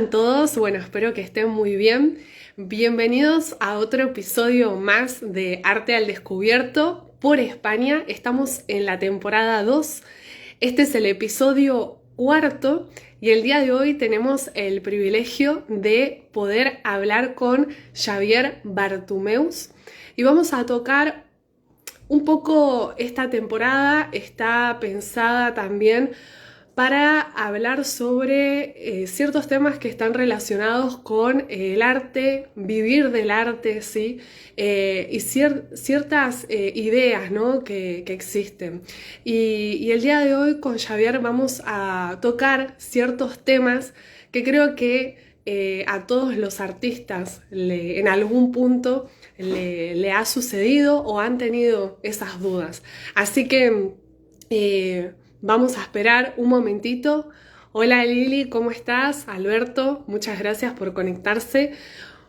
Todos, bueno, espero que estén muy bien. Bienvenidos a otro episodio más de Arte al Descubierto por España. Estamos en la temporada 2. Este es el episodio cuarto y el día de hoy tenemos el privilegio de poder hablar con Xavier Bartumeus y vamos a tocar un poco. Esta temporada está pensada también para hablar sobre ciertos temas que están relacionados con el arte, vivir del arte, ¿sí? Y ciertas ideas, ¿no? que existen. Y el día de hoy con Xavier vamos a tocar ciertos temas que creo que a todos los artistas en algún punto le ha sucedido o han tenido esas dudas. Así que vamos a esperar un momentito. Hola Lili, ¿cómo estás? Alberto, muchas gracias por conectarse.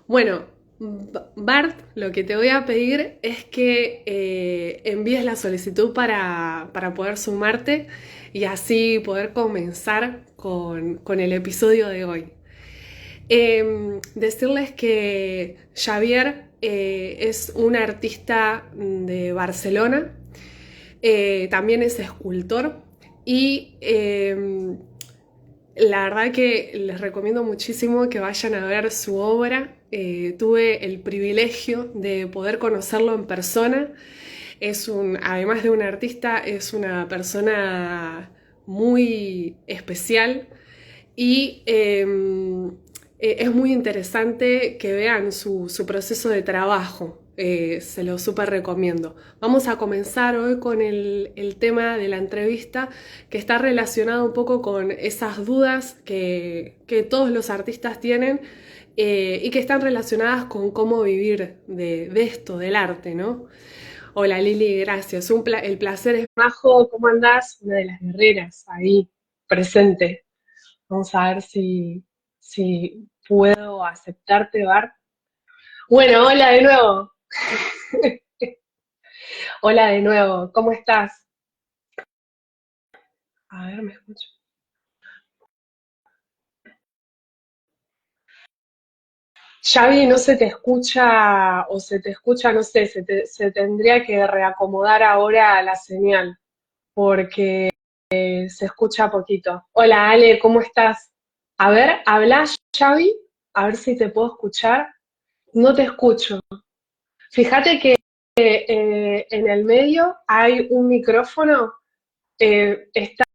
Bueno, Bart, lo que te voy a pedir es que envíes la solicitud para poder sumarte y así poder comenzar con el episodio de hoy. Decirles que Xavier es un artista de Barcelona, también es escultor y la verdad que les recomiendo muchísimo que vayan a ver su obra. Tuve el privilegio de poder conocerlo en persona. Además de un artista, es una persona muy especial y es muy interesante que vean su proceso de trabajo. Se lo súper recomiendo. Vamos a comenzar hoy con el tema de la entrevista, que está relacionado un poco con esas dudas que todos los artistas tienen, y que están relacionadas con cómo vivir de esto, del arte, ¿no? Hola Lili, gracias. El placer es Majo. ¿Cómo andás? Una de las guerreras ahí presente. Vamos a ver si puedo aceptarte, Bart. Bueno, hola de nuevo. Hola de nuevo. ¿Cómo estás? A ver, me escucho. Xavi, no se te escucha, o se te escucha, no sé, se tendría que reacomodar ahora la señal, porque se escucha poquito. Hola Ale, ¿cómo estás? A ver, habla Xavi, a ver si te puedo escuchar. No te escucho. Fíjate que en el medio hay un micrófono. ¿Está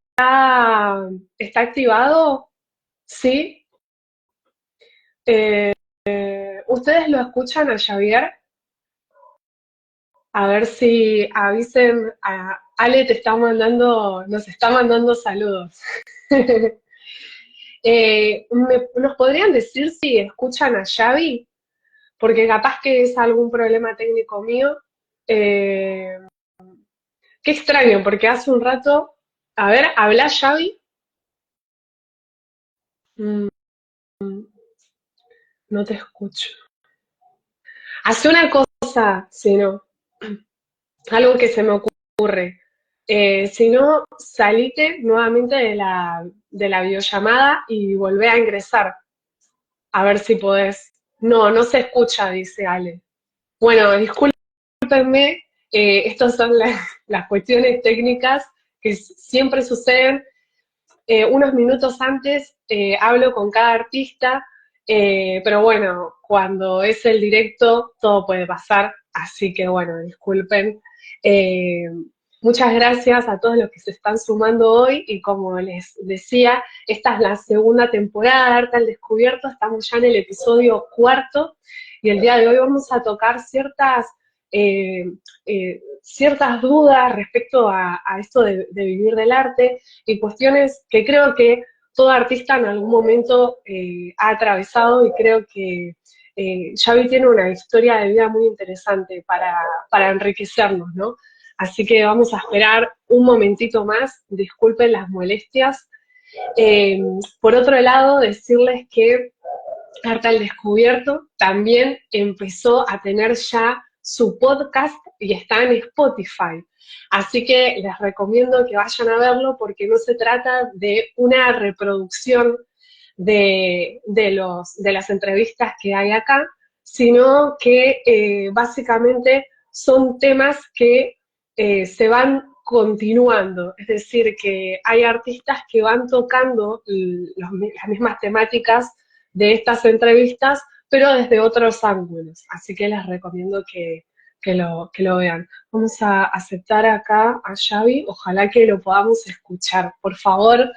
activado? Sí. ¿Ustedes lo escuchan a Xavier? A ver si avisen. Ale nos está mandando saludos. ¿Nos podrían decir si escuchan a Xavi? Porque capaz que es algún problema técnico mío. Eh, Qué extraño, porque hace un rato. A ver, ¿habla Xavi? Mm, no te escucho. Hace una cosa, si no, algo que se me ocurre. Si no, salite nuevamente de la videollamada y volvé a ingresar. A ver si podés. No, no se escucha, dice Ale. Bueno, discúlpenme, estas son las cuestiones técnicas que siempre suceden. Unos minutos antes hablo con cada artista, pero bueno, cuando es el directo todo puede pasar, así que bueno, disculpen. Eh, Muchas gracias a todos los que se están sumando hoy y como les decía, esta es la segunda temporada de Arte al Descubierto, estamos ya en el episodio cuarto y el día de hoy vamos a tocar eh, ciertas dudas respecto a esto de vivir del arte y cuestiones que creo que todo artista en algún momento ha atravesado y creo que Xavi tiene una historia de vida muy interesante para enriquecernos, ¿no? Así que vamos a esperar un momentito más, disculpen las molestias. Eh, por otro lado, decirles que Arte al Descubierto también empezó a tener ya su podcast y está en Spotify. Así que les recomiendo que vayan a verlo porque no se trata de una reproducción de las entrevistas que hay acá, sino que básicamente son temas que se van continuando, es decir, que hay artistas que van tocando las mismas temáticas de estas entrevistas, pero desde otros ángulos, así que les recomiendo que lo vean. Vamos a aceptar acá a Xavi, ojalá que lo podamos escuchar. Por favor, a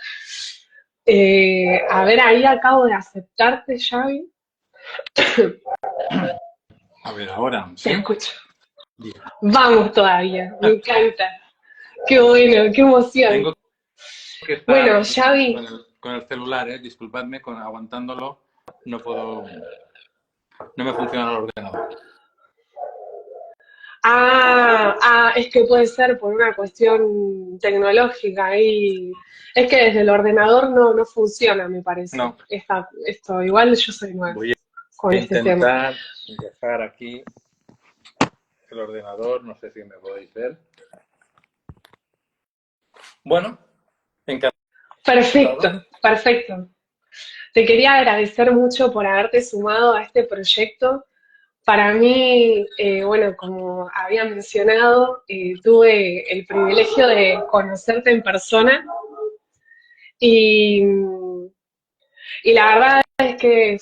ver, ahí acabo de aceptarte, Xavi. A ver, ahora, Te ¿sí? escucho. Bien. Vamos todavía, me encanta. Qué bueno, qué emoción. Tengo que estar Bueno, Xavi. con el celular, disculpadme, aguantándolo, no puedo, no me funciona el ordenador. Es que puede ser por una cuestión tecnológica y es que desde el ordenador no funciona, me parece. No, Esto, igual yo soy nueva voy con a este tema. intentar dejar aquí el ordenador, no sé si me podéis ver. Bueno, encantado. Perfecto, perfecto. Te quería agradecer mucho por haberte sumado a este proyecto. Para mí, bueno, como había mencionado, tuve el privilegio de conocerte en persona y, y la verdad es que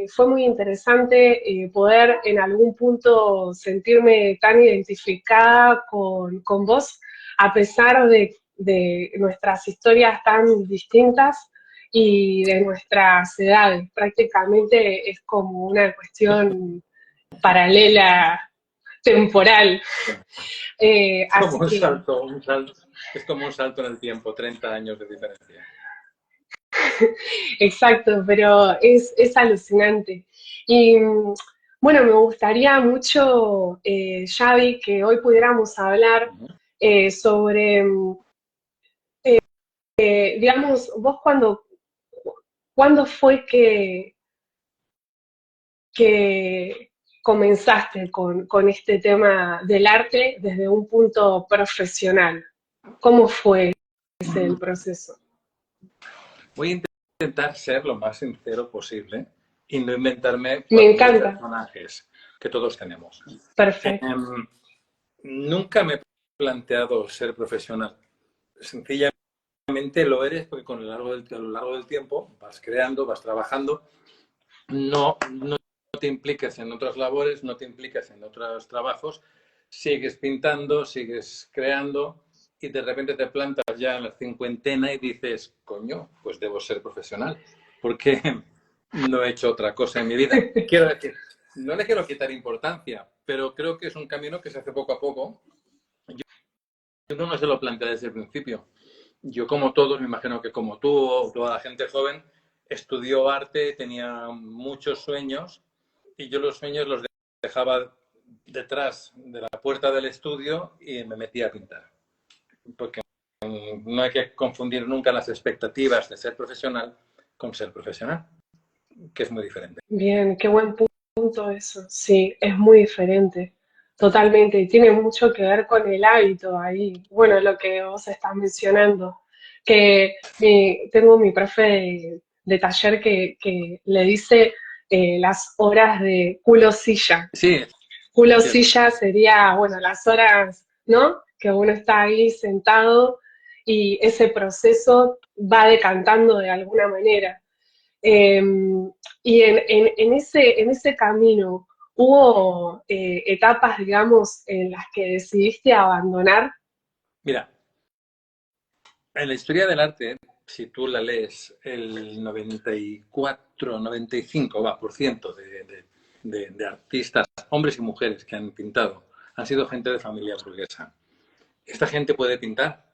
fue muy interesante poder en algún punto sentirme tan identificada con vos, a pesar de nuestras historias tan distintas y de nuestras edades. Prácticamente es como una cuestión paralela temporal. Como Así que, un salto, es como un salto en el tiempo, 30 años de diferencia. exacto, pero es alucinante. Y bueno, me gustaría mucho, Xavi, que hoy pudiéramos hablar sobre, digamos, vos cuándo fue que comenzaste con este tema del arte desde un punto profesional. ¿Cómo fue el proceso? Voy a intentar ser lo más sincero posible y no inventarme Me 4.000 encanta. personajes que todos tenemos. Perfecto. Nunca me he planteado ser profesional. Sencillamente lo eres porque a lo largo del tiempo vas creando, vas trabajando, no te impliques en otras labores, no te impliques en otros trabajos, sigues pintando, sigues creando y de repente te plantas ya en la cincuentena y dices, coño, pues debo ser profesional, porque no he hecho otra cosa en mi vida. Quiero decir, no le quiero quitar importancia, pero creo que es un camino que se hace poco a poco. Yo no se lo planteé desde el principio. Yo, como todos, me imagino que como tú o toda la gente joven, estudió arte, tenía muchos sueños y yo los sueños los dejaba detrás de la puerta del estudio y me metía a pintar. Porque no hay que confundir nunca las expectativas de ser profesional con ser profesional, que es muy diferente. Bien, qué buen punto eso. Sí, es muy diferente. Totalmente. Y tiene mucho que ver con el hábito ahí. Bueno, lo que vos estás mencionando. Que tengo mi profe de taller que le dice las horas de culo silla. Sí, Culo cierto. silla sería, bueno, las horas, ¿no? Que uno está ahí sentado y ese proceso va decantando de alguna manera. Eh, y en ese camino, ¿hubo etapas, digamos, en las que decidiste abandonar? Mira, en la historia del arte, si tú la lees, el 94, 95 por ciento de artistas, hombres y mujeres que han pintado, han sido gente de familia burguesa. Esta gente puede pintar,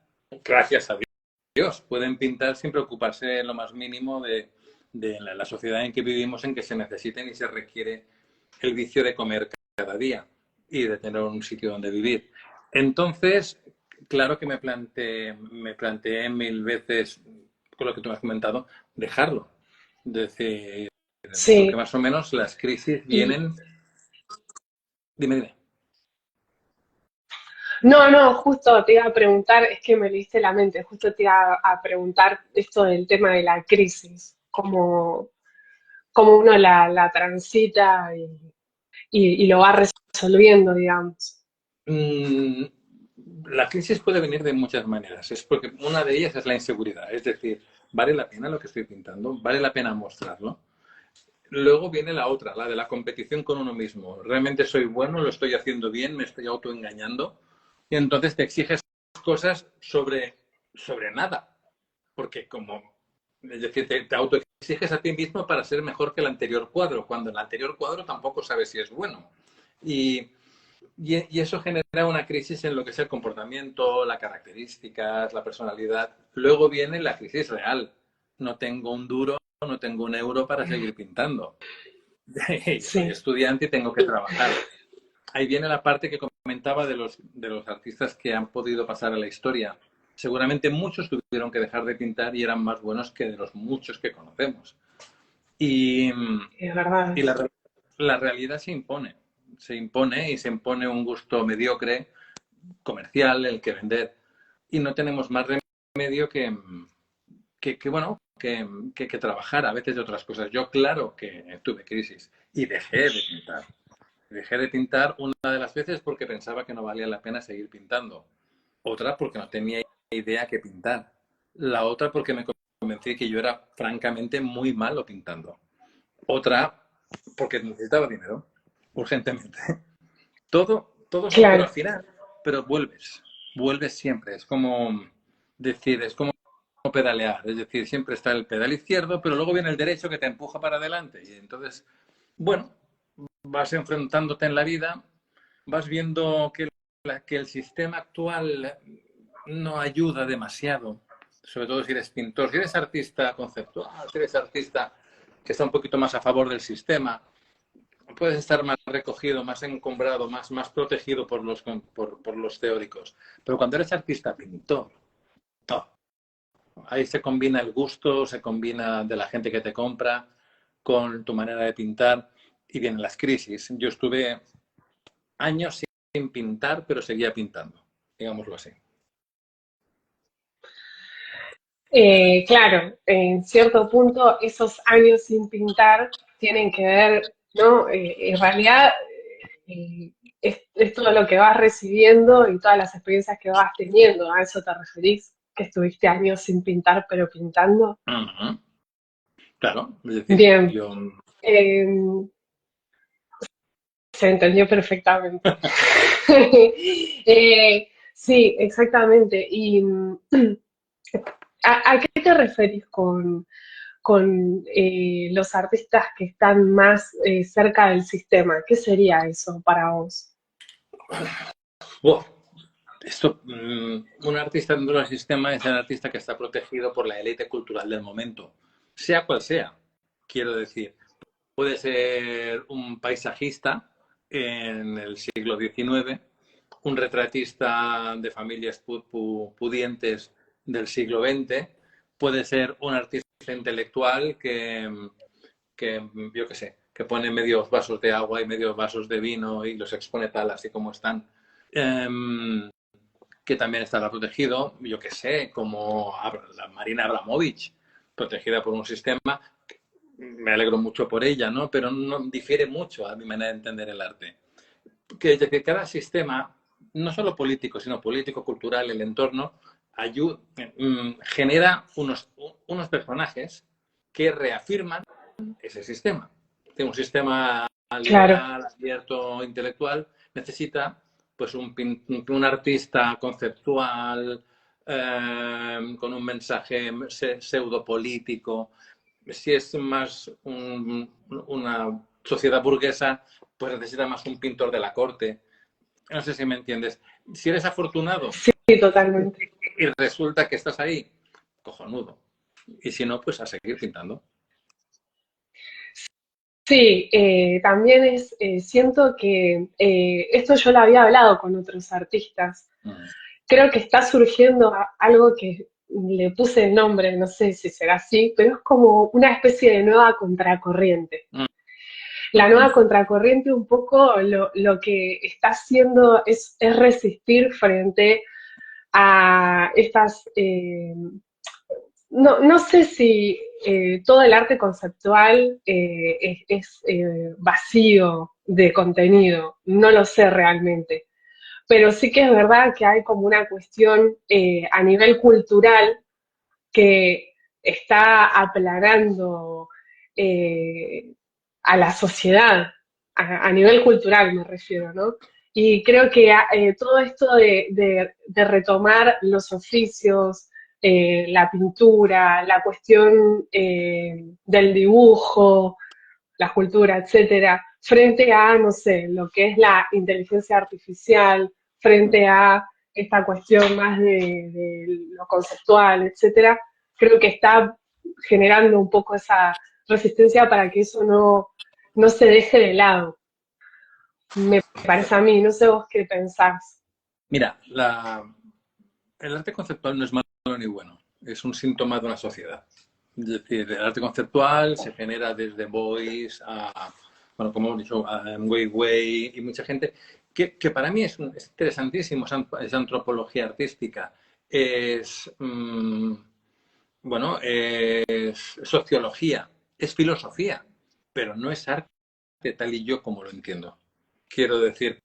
gracias a Dios, pueden pintar sin preocuparse en lo más mínimo de la sociedad en que vivimos, en que se necesiten y se requiere el vicio de comer cada día y de tener un sitio donde vivir. Entonces, claro que me planteé mil veces, con lo que tú me has comentado, dejarlo. Decir, porque Sí. más o menos las crisis Y, vienen. Dime, dime. no, justo te iba a preguntar, es que me leíste la mente, justo te iba a preguntar esto del tema de la crisis. cómo, cómo uno la transita y lo va resolviendo, digamos. Mm, la crisis puede venir de muchas maneras. Es porque una de ellas es la inseguridad. Es decir, ¿vale la pena lo que estoy pintando? ¿Vale la pena mostrarlo? Luego viene la otra, la de la competición con uno mismo. ¿Realmente soy bueno? ¿Lo estoy haciendo bien? ¿Me estoy autoengañando? Y entonces te exiges cosas sobre nada. Porque es decir, te autoexiges a ti mismo para ser mejor que el anterior cuadro, cuando el anterior cuadro tampoco sabes si es bueno. Y, y eso genera una crisis en lo que es el comportamiento, las características, la personalidad. Luego viene la crisis real. No tengo un duro, no tengo un euro para seguir pintando. Soy Sí, estudiante y tengo que trabajar. Ahí viene la parte que comentaba de los artistas que han podido pasar a la historia. Seguramente muchos tuvieron que dejar de pintar y eran más buenos que de los muchos que conocemos. Y, es verdad. y la realidad se impone y se impone un gusto mediocre, comercial, el que vender. Y no tenemos más remedio bueno, que trabajar a veces de otras cosas. Yo claro que tuve crisis y dejé de pintar. Dejé de pintar una de las veces porque pensaba que no valía la pena seguir pintando. Otra porque no tenía idea que pintar. La otra porque me convencí que yo era francamente muy malo pintando. Otra porque necesitaba dinero, urgentemente. Todo sí, pero Claro, al final, pero vuelves siempre. Es como decir, es como pedalear. Es decir, siempre está el pedal izquierdo, pero luego viene el derecho que te empuja para adelante. Y entonces, bueno, vas enfrentándote en la vida, vas viendo que el sistema actual no ayuda demasiado, sobre todo si eres pintor, si eres artista conceptual, si eres artista que está un poquito más a favor del sistema, puedes estar más recogido, más encumbrado, más protegido por los teóricos. Pero cuando eres artista pintor, no. Ahí se combina el gusto, se combina de la gente que te compra con tu manera de pintar y vienen las crisis. Yo estuve años sin pintar, pero seguía pintando, digámoslo así. Claro, en cierto punto esos años sin pintar tienen que ver, ¿no? En realidad eh, es todo lo que vas recibiendo y todas las experiencias que vas teniendo. ¿A eso te referís? Que estuviste años sin pintar, pero pintando. Uh -huh. Claro, es decir, Bien, yo... eh, se entendió perfectamente. Sí, exactamente. ¿Y a qué te referís con los artistas que están más cerca del sistema? ¿Qué sería eso para vos? Wow. Esto, un artista dentro del sistema es el artista que está protegido por la élite cultural del momento, sea cual sea. Quiero decir, puede ser un paisajista en el siglo XIX, un retratista de familias pudientes del siglo XX, puede ser un artista intelectual que yo qué sé, que pone medios vasos de agua y medios vasos de vino y los expone tal así como están. Que también estará protegido, yo qué sé, como la Marina Abramovich, protegida por un sistema. Me alegro mucho por ella, ¿no? Pero no difiere mucho a mi manera de entender el arte. Que cada sistema, no solo político, sino político, cultural, el entorno, genera unos personajes que reafirman ese sistema. Un sistema Claro, liberal, abierto, intelectual, necesita pues un artista conceptual, con un mensaje pseudopolítico. Si es más una sociedad burguesa, pues necesita más un pintor de la corte. No sé si me entiendes. Si eres afortunado sí, totalmente. y resulta que estás ahí, cojonudo. Y si no, pues a seguir pintando. Sí, también siento que esto yo lo había hablado con otros artistas. Mm. Creo que está surgiendo algo que le puse el nombre, no sé si será así, pero es como una especie de nueva contracorriente. Mm. La nueva contracorriente un poco lo que está haciendo es resistir frente a estas, no sé si todo el arte conceptual vacío de contenido, no lo sé realmente. Pero sí que es verdad que hay como una cuestión a nivel cultural que está aplanando eh, a la sociedad, a nivel cultural me refiero, ¿no? Y creo que todo esto de retomar los oficios, la pintura, la cuestión del dibujo, la escultura, etcétera, frente a, no sé, lo que es la inteligencia artificial, frente a esta cuestión más de lo conceptual, etcétera, creo que está generando un poco esa resistencia para que eso no se deje de lado. Me parece a mí, no sé vos qué pensás. Mira, el arte conceptual no es malo ni bueno, es un síntoma de una sociedad. Es decir, el arte conceptual se genera desde Beuys a, bueno, como hemos dicho, a Wei Wei y mucha gente, que para mí es interesantísimo, es antropología artística, es, bueno, es sociología, es filosofía, pero no es arte tal y yo como lo entiendo. Quiero decir,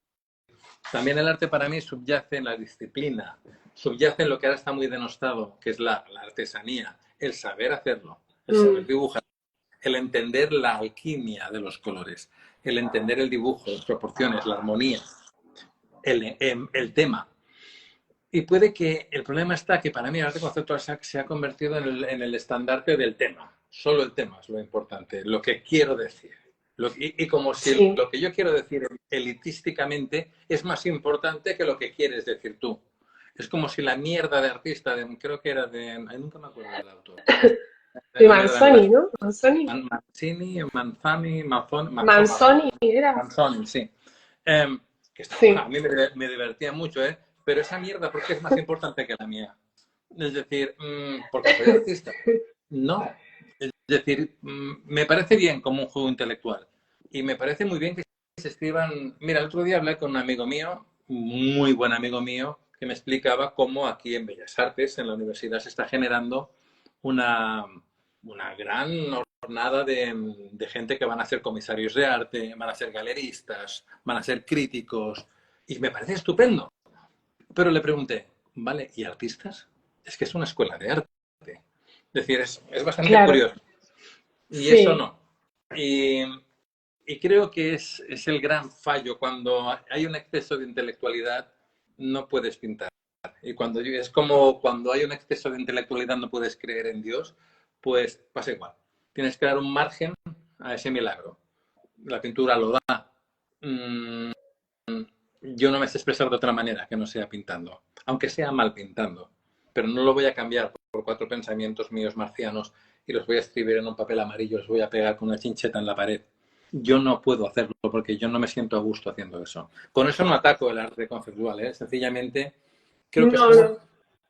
también el arte para mí subyace en la disciplina, subyace en lo que ahora está muy denostado, que es la artesanía, el saber hacerlo, el saber Mm, dibujar, el entender la alquimia de los colores, el entender el dibujo, las proporciones, la armonía, el tema. Y puede que el problema está que para mí el arte conceptual se ha convertido en el estandarte del tema. Solo el tema es lo importante, lo que quiero decir. Y como si sí, lo que yo quiero decir elitísticamente es más importante que lo que quieres decir tú. Es como si la mierda de artista, creo que era de... Ay, nunca me acuerdo del autor. de Una mierda en la... Manzoni, ¿no? Manzoni. Mancini, Manzani, Manzoni era, Manzoni, sí. Que estaba, a sí, mí me divertía mucho, ¿eh? Pero esa mierda, ¿por qué es más importante que la mía? Es decir, porque soy artista. No. Es decir, me parece bien como un juego intelectual. Y me parece muy bien que se escriban. Mira, el otro día hablé con un amigo mío, un muy buen amigo mío, que me explicaba cómo aquí en Bellas Artes, en la universidad, se está generando una, una gran jornada de gente que van a ser comisarios de arte, van a ser galeristas, van a ser críticos. Y me parece estupendo. Pero le pregunté, ¿vale? ¿Y artistas? Es que es una escuela de arte. Es decir, es bastante claro, curioso. Y eso sí. no. Y, y creo que es el gran fallo. Cuando hay un exceso de intelectualidad, no puedes pintar. Y es como cuando hay un exceso de intelectualidad, no puedes creer en Dios, pues pasa igual. Tienes que dar un margen a ese milagro. La pintura lo da. Mm, yo no me sé expresar de otra manera que no sea pintando, aunque sea mal pintando, pero no lo voy a cambiar por 4 pensamientos míos marcianos y los voy a escribir en un papel amarillo, los voy a pegar con una chincheta en la pared. Yo no puedo hacerlo porque yo no me siento a gusto haciendo eso. Con eso no ataco el arte conceptual, ¿eh? Sencillamente creo que No, somos no.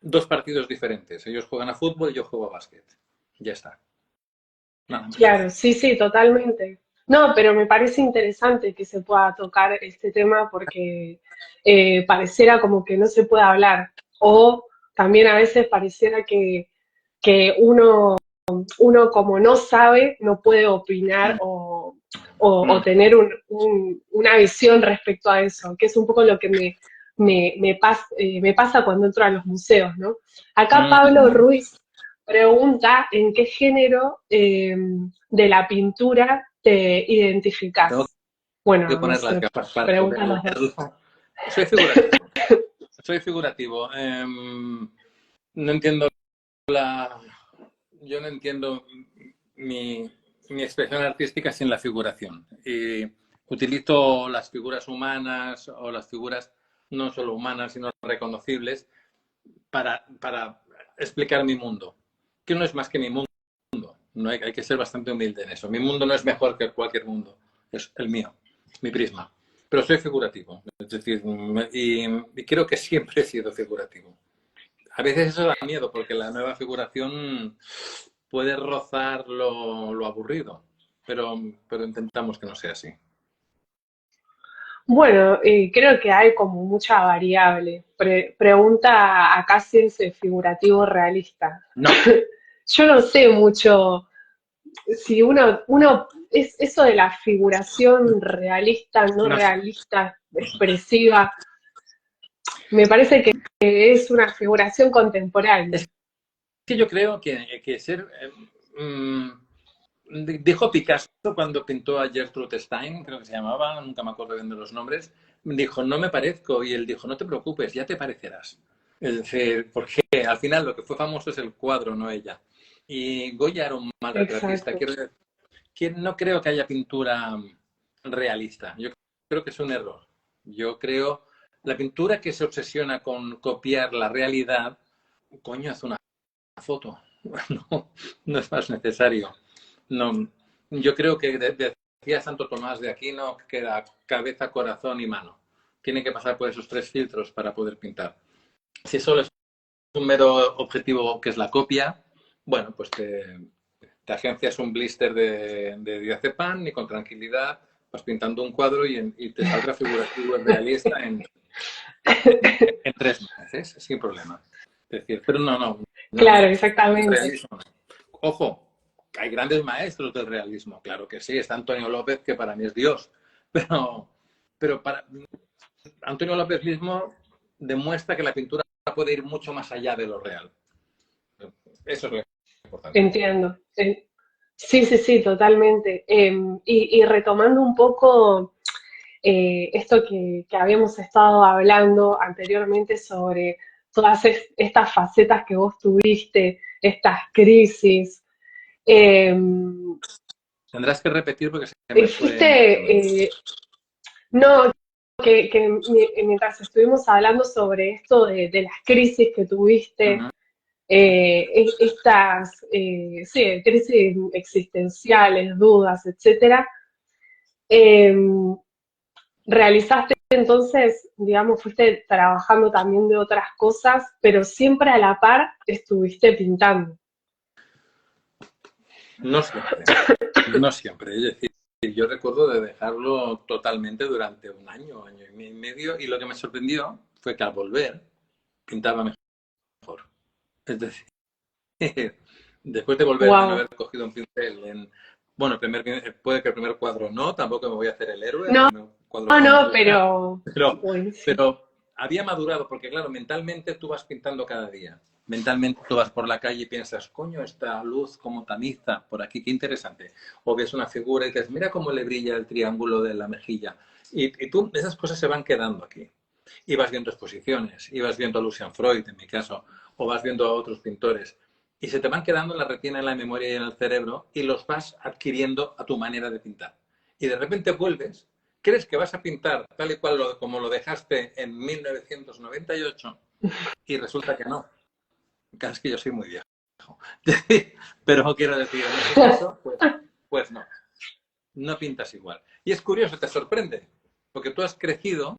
dos partidos diferentes. Ellos juegan a fútbol y yo juego a básquet. Ya está, nada más. Claro, sí, sí, totalmente. No, pero me parece interesante que se pueda tocar este tema porque pareciera como que no se puede hablar. O también a veces pareciera que uno como no sabe, no puede opinar Mm, o mm, tener una visión respecto a eso, que es un poco lo que me pasa cuando entro a los museos, ¿no? Acá Pablo mm. Ruiz pregunta en qué género de la pintura te Tengo identificás. que Bueno, no poner las sé, gafas para poder preguntan los dos. leerlo. Soy figurativo. Soy figurativo. No entiendo yo no entiendo mi expresión artística sin la figuración. Y utilizo las figuras humanas o las figuras no solo humanas, sino reconocibles para explicar mi mundo, que no es más que mi mundo. No hay que ser bastante humilde en eso. Mi mundo no es mejor que cualquier mundo, es el mío, mi prisma. Pero soy figurativo, es decir, y creo que siempre he sido figurativo. A veces eso da miedo porque la nueva figuración puede rozar lo aburrido, pero intentamos que no sea así. Bueno, creo que hay como mucha variable. Pregunta acá si es figurativo realista. No, Yo no sé mucho, si uno es eso de la figuración realista, no No sé. realista, expresiva, me parece que es una figuración contemporánea. Es que yo creo que ser... dijo Picasso cuando pintó a Gertrude Stein, creo que se llamaba, nunca me acuerdo bien de los nombres, dijo, no me parezco, y él dijo, no te preocupes, ya te parecerás. Es decir, porque al final lo que fue famoso es el cuadro, no ella. Y Goya era un mal retratista. Exacto. Quiero decir, que no creo que haya pintura realista. Yo creo que es un error. Yo creo la pintura que se obsesiona con copiar la realidad, coño, haz una foto. No, no es más necesario. No, yo creo que decía Santo Tomás de Aquino que era cabeza, corazón y mano. Tiene que pasar por esos tres filtros para poder pintar. Si solo es un mero objetivo que es la copia, bueno, pues te agencias un blister de diazepam y con tranquilidad vas pintando un cuadro y te saldrá figurativo y realista en 3 meses, sin problema. Es decir, pero no, Claro, exactamente. realismo. Ojo, hay grandes maestros del realismo, claro que sí. Está Antonio López, que para mí es Dios, pero para Antonio López mismo demuestra que la pintura puede ir mucho más allá de lo real. Eso es lo importante. Entiendo. Sí, sí, sí, totalmente. Y retomando un poco esto que habíamos estado hablando anteriormente sobre todas estas facetas que vos tuviste, estas crisis. eh, Tendrás que repetir porque se me fue Fuiste, en el tema. no, mientras estuvimos hablando sobre esto de las crisis que tuviste, Ujú. estas sí, crisis existenciales, dudas, etcétera, eh, realizaste entonces, digamos, fuiste trabajando también de otras cosas, pero siempre a la par estuviste pintando. No siempre, no siempre. Es decir, yo recuerdo de dejarlo totalmente durante un año, año y medio, y lo que me sorprendió fue que al volver pintaba mejor. Es decir, después de volver de no Wow. haber cogido un pincel bueno, puede que el primer cuadro no, tampoco me voy a hacer el héroe, el No, primer cuadro fue una no, ruina, pero pero, buenísimo. pero había madurado, porque claro, mentalmente tú vas pintando cada día. Mentalmente tú vas por la calle y piensas, coño, esta luz como tamiza por aquí, qué interesante. O ves una figura y dices, mira cómo le brilla el triángulo de la mejilla. Y tú, esas cosas se van quedando aquí. Y vas viendo exposiciones, y vas viendo a Lucian Freud, en mi caso, o vas viendo a otros pintores. Y se te van quedando en la retina, en la memoria y en el cerebro, y los vas adquiriendo a tu manera de pintar. Y de repente vuelves, crees que vas a pintar tal y cual como lo dejaste en 1998, y resulta que no. Es que yo soy muy viejo. Pero quiero decir, en ese caso, pues no. No pintas igual. Y es curioso, te sorprende, porque tú has crecido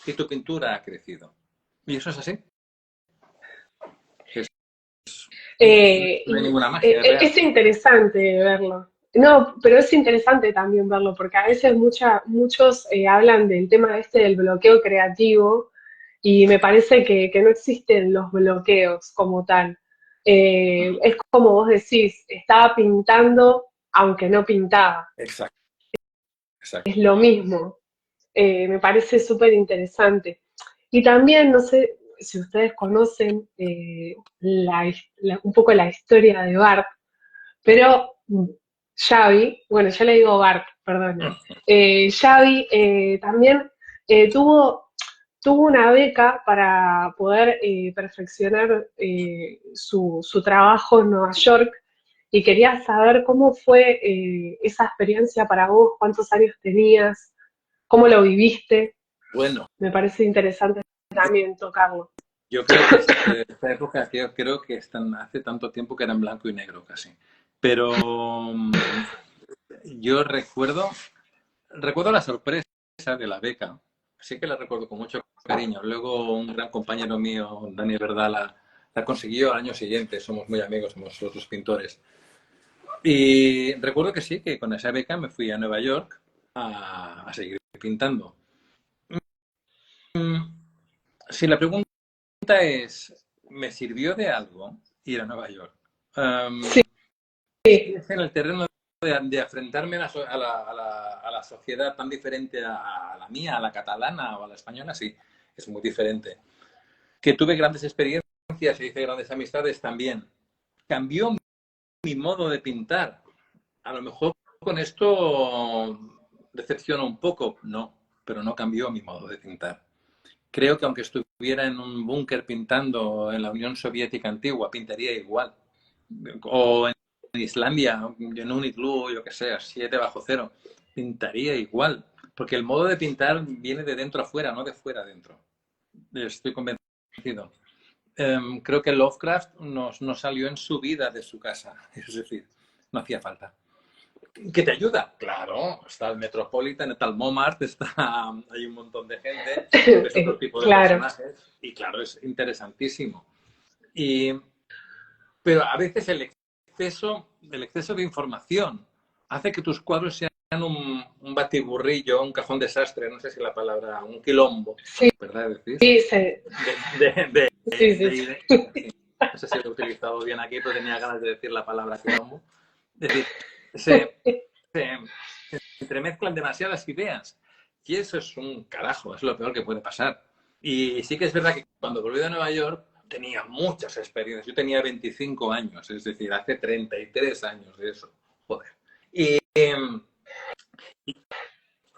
y tu pintura ha crecido. Y eso es así. Es, no hay Y ninguna magia, es real. es interesante verlo. No, pero es interesante también verlo, porque a veces muchos hablan del tema este del bloqueo creativo y me parece que no existen los bloqueos como tal. Es como vos decís, estaba pintando aunque no pintaba, Exacto, es exacto. lo mismo. Me parece súper interesante. Y también, no sé si ustedes conocen un poco la historia de Bart, pero Xavi, bueno, ya le digo Bart, perdón. Xavi también tuvo una beca para poder perfeccionar su trabajo en Nueva York y quería saber cómo fue esa experiencia para vos, cuántos años tenías, cómo lo viviste. Bueno, Me parece interesante también tocarlo. yo creo que esta época creo que están hace tanto tiempo que era en blanco y negro casi. Pero yo recuerdo la sorpresa de la beca. Sí que la recuerdo con mucho cariño. Luego un gran compañero mío, Dani Verdad, la consiguió al año siguiente. Somos muy amigos, somos otros pintores. Y recuerdo que sí, que con esa beca me fui a Nueva York a seguir pintando. Si la pregunta es, ¿me sirvió de algo ir a Nueva York? Sí, En el terreno de enfrentarme a la sociedad tan diferente a la mía, a la catalana o a la española, sí, es muy diferente. Que tuve grandes experiencias y hice grandes amistades también. Cambió mi modo de pintar. A lo mejor con esto decepciona un poco, no, pero no cambió mi modo de pintar. Creo que aunque estuviera en un búnker pintando en la Unión Soviética antigua, pintaría igual. O en Islandia, en un iglú, yo que sé, a 7 bajo cero, pintaría igual. Porque el modo de pintar viene de dentro a fuera, no de fuera a dentro. Estoy convencido. Creo que Lovecraft no salió en su vida de su casa. Es decir, no hacía falta. ¿Qué te ayuda? Claro, está el Metropolitan, está el Montmartre, hay un montón de gente, ves otro tipo de Claro. personajes y claro, es interesantísimo. Pero a veces el exceso de información hace que tus cuadros sean un batiburrillo, un cajón desastre, no sé si la palabra, un quilombo, Sí, ¿verdad? ¿Decís? sí, sí. No sé si lo he utilizado bien aquí, pero tenía ganas de decir la palabra quilombo. Es decir, se entremezclan demasiadas ideas y eso es un carajo, es lo peor que puede pasar. Y sí que es verdad que cuando volví de Nueva York tenía muchas experiencias. Yo tenía 25 años, es decir, hace 33 años de eso. Joder.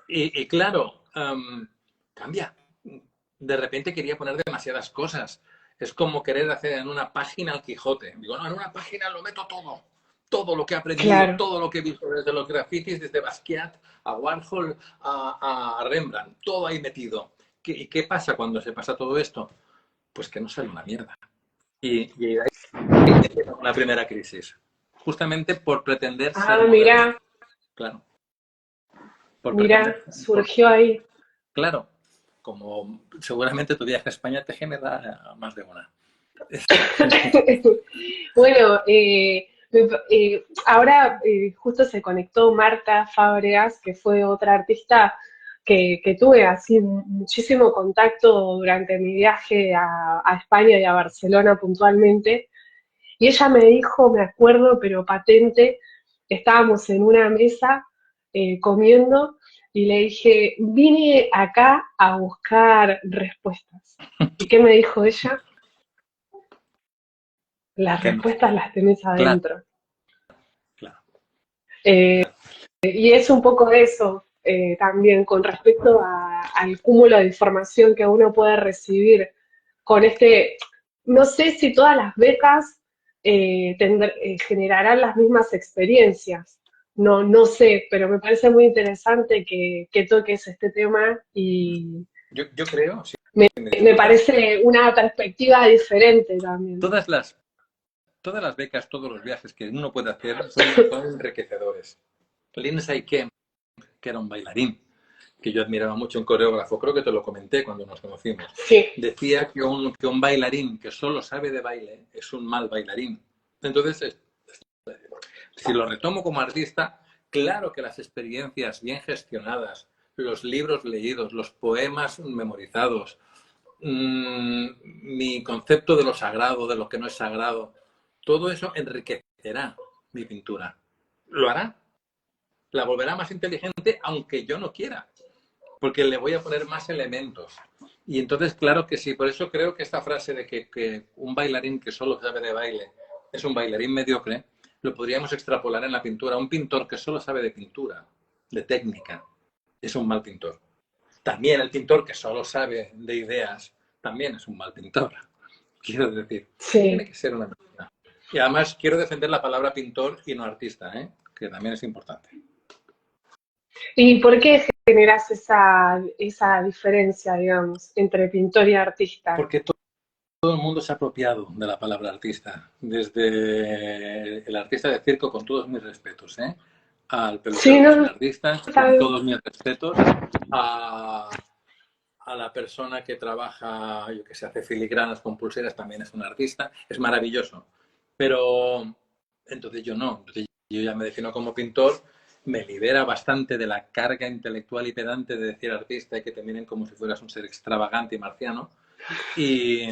Y claro, cambia. De repente quería poner demasiadas cosas. Es como querer hacer en una página el Quijote. Digo, no, en una página lo meto todo. Todo lo que he aprendido, Claro. todo lo que he visto desde los grafitis, desde Basquiat a Warhol a Rembrandt, todo ahí metido. ¿Y qué pasa cuando se pasa todo esto? Pues que no sale una mierda. Y ahí empieza una primera crisis. Justamente por pretender ser moderno. Claro. Por Mira, pretender. surgió ahí. Claro, como seguramente tu viaje a España te genera más de una. Bueno, ahora justo se conectó Marta Fábregas, que fue otra artista que tuve así muchísimo contacto durante mi viaje a España y a Barcelona puntualmente. Y ella me dijo, me acuerdo, pero patente, estábamos en una mesa comiendo y le dije, vine acá a buscar respuestas. ¿Y qué me dijo ella? Las respuestas las tenés Claro, adentro. claro, Eh, claro. y es un poco de eso también con respecto al cúmulo de información que uno puede recibir con este, no sé si todas las becas generarán las mismas experiencias, no, no sé, pero me parece muy interesante que toques este tema y Yo creo, si me me disculpas, parece una perspectiva diferente también. todas las becas, todos los viajes que uno puede hacer son enriquecedores. Lindsay Kemp, que era un bailarín, que yo admiraba mucho, un coreógrafo, creo que te lo comenté cuando nos conocimos, Sí, decía que un bailarín que solo sabe de baile es un mal bailarín. Entonces, si lo retomo como artista, claro que las experiencias bien gestionadas, los libros leídos, los poemas memorizados, mi concepto de lo sagrado, de lo que no es sagrado, todo eso enriquecerá mi pintura. Lo hará, la volverá más inteligente, aunque yo no quiera, porque le voy a poner más elementos. Y entonces, claro que sí, por eso creo que esta frase de que un bailarín que solo sabe de baile es un bailarín mediocre, lo podríamos extrapolar en la pintura. Un pintor que solo sabe de pintura, de técnica, es un mal pintor. También el pintor que solo sabe de ideas, también es un mal pintor. Quiero decir, tiene sí. que ser una mezcla. Y además quiero defender la palabra pintor y no artista, ¿eh? Que también es importante. ¿Y por qué generas esa diferencia, digamos, entre pintor y artista? Porque todo el mundo se ha apropiado de la palabra artista, desde el artista de circo, con todos mis respetos, ¿eh? Al Sí, peluquero que es un no, artista, está con bien. todos mis respetos, a la persona que trabaja, yo que sé, hace filigranas con pulseras, también es un artista, es maravilloso. Pero entonces yo no, entonces yo ya me defino como pintor, me libera bastante de la carga intelectual y pedante de decir artista y que te miren como si fueras un ser extravagante y marciano y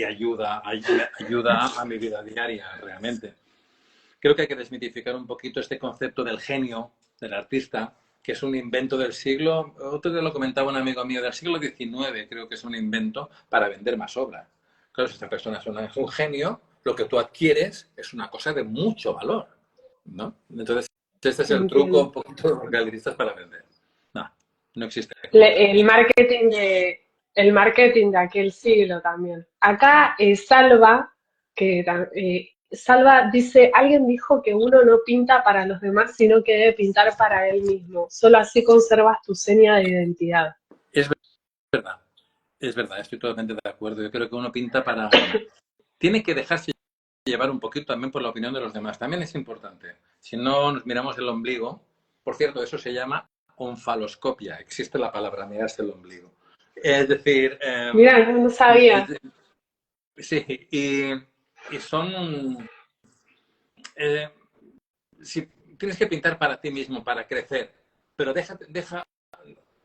ayuda a mi vida diaria realmente. creo que hay que desmitificar un poquito este concepto del genio, del artista, que es un invento del siglo, otro día lo comentaba un amigo mío, del siglo XIX, creo que es un invento para vender más obra. Claro, si esta persona es un genio, lo que tú adquieres es una cosa de mucho valor, ¿no? Entonces, este es el truco entiendo. un poquito de los galeristas para vender. No, no existe El marketing el marketing de aquel siglo también. Acá Salva dice, alguien dijo que uno no pinta para los demás, sino que debe pintar para él mismo. Solo así conservas tu seña de identidad. Es verdad, es verdad, estoy totalmente de acuerdo. Yo creo que uno pinta para... Tiene que dejarse llevar un poquito también por la opinión de los demás. También es importante. Si no nos miramos el ombligo, por cierto, eso se llama onfaloscopia. Existe la palabra mirarse el ombligo. Es decir, Mira, no sabía. sí, y son... eh, si tienes que pintar para ti mismo, para crecer, pero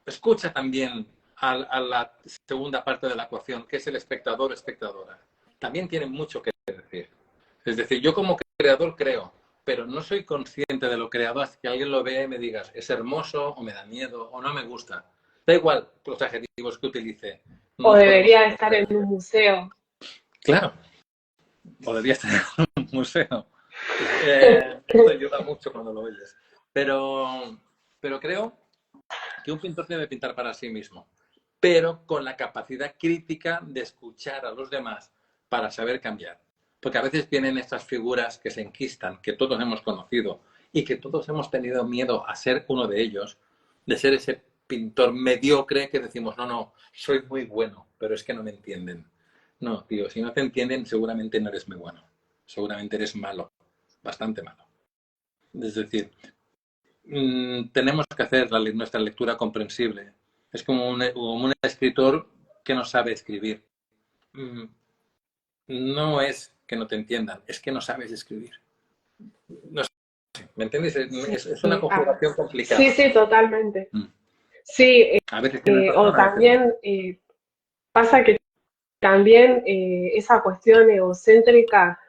escucha también a la segunda parte de la ecuación, que es el espectador o espectadora. También tiene mucho que decir. Es decir, yo como creador creo, pero no soy consciente de lo creado hasta que alguien lo vea y me digas, es hermoso, o me da miedo, o no me gusta. Da igual los adjetivos que utilice. No O nos podemos debería estar en un diferenciar. museo. Claro, podría estar en un museo. Esto ayuda mucho cuando lo oyes. Pero creo que un pintor debe pintar para sí mismo, pero con la capacidad crítica de escuchar a los demás para saber cambiar. Porque a veces vienen estas figuras que se enquistan, que todos hemos conocido y que todos hemos tenido miedo a ser uno de ellos, de ser ese pintor mediocre que decimos, no, no, soy muy bueno, pero es que no me entienden. No, tío, si no te entienden, seguramente no eres muy bueno. Seguramente eres malo, bastante malo. Es decir, tenemos que hacer nuestra lectura comprensible. Es como un escritor que no sabe escribir. Mm, no es que no te entiendan, es que no sabes escribir. No sé, ¿me entiendes? Sí, Es una conjugación sí, complicada. sí, totalmente. Mm. Sí, A veces tienes o razón, a veces no. también pasa que también esa cuestión egocéntrica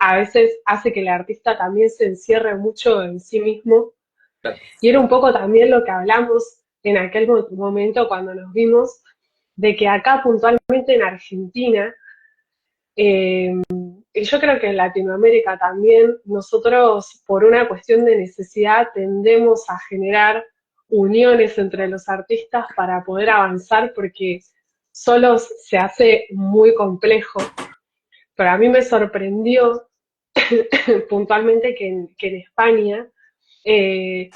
a veces hace que el artista también se encierre mucho en sí mismo. Claro. Y era un poco también lo que hablamos en aquel momento cuando nos vimos, de que acá puntualmente en Argentina, y yo creo que en Latinoamérica también, nosotros por una cuestión de necesidad tendemos a generar uniones entre los artistas para poder avanzar porque solos se hace muy complejo. Pero a mí me sorprendió puntualmente que en España, eh,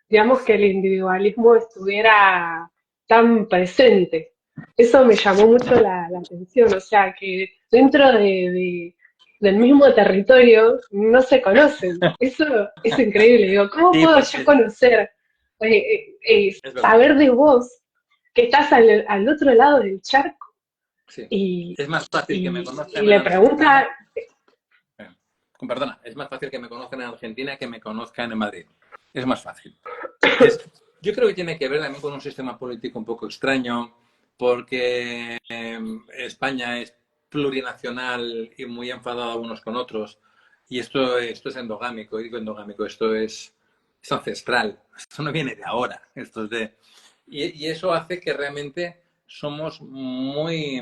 digamos que el individualismo estuviera tan presente. Eso me llamó mucho la atención, o sea, que dentro del mismo territorio no se conocen. Eso es increíble. Digo, ¿cómo Sí, puedo porque yo conocer, es verdad. saber de vos que estás al otro lado del charco Sí. y, Es más fácil que me y conozcan en le Argentina. pregunta, Perdona, es más fácil que me conozcan en Argentina que me conozcan en Madrid. Es más fácil. Es, yo creo que tiene que ver también con un sistema político un poco extraño, porque España es plurinacional y muy enfadada unos con otros, y esto es endogámico, y digo endogámico, es ancestral, esto no viene de ahora, esto es de... Y eso hace que realmente somos muy...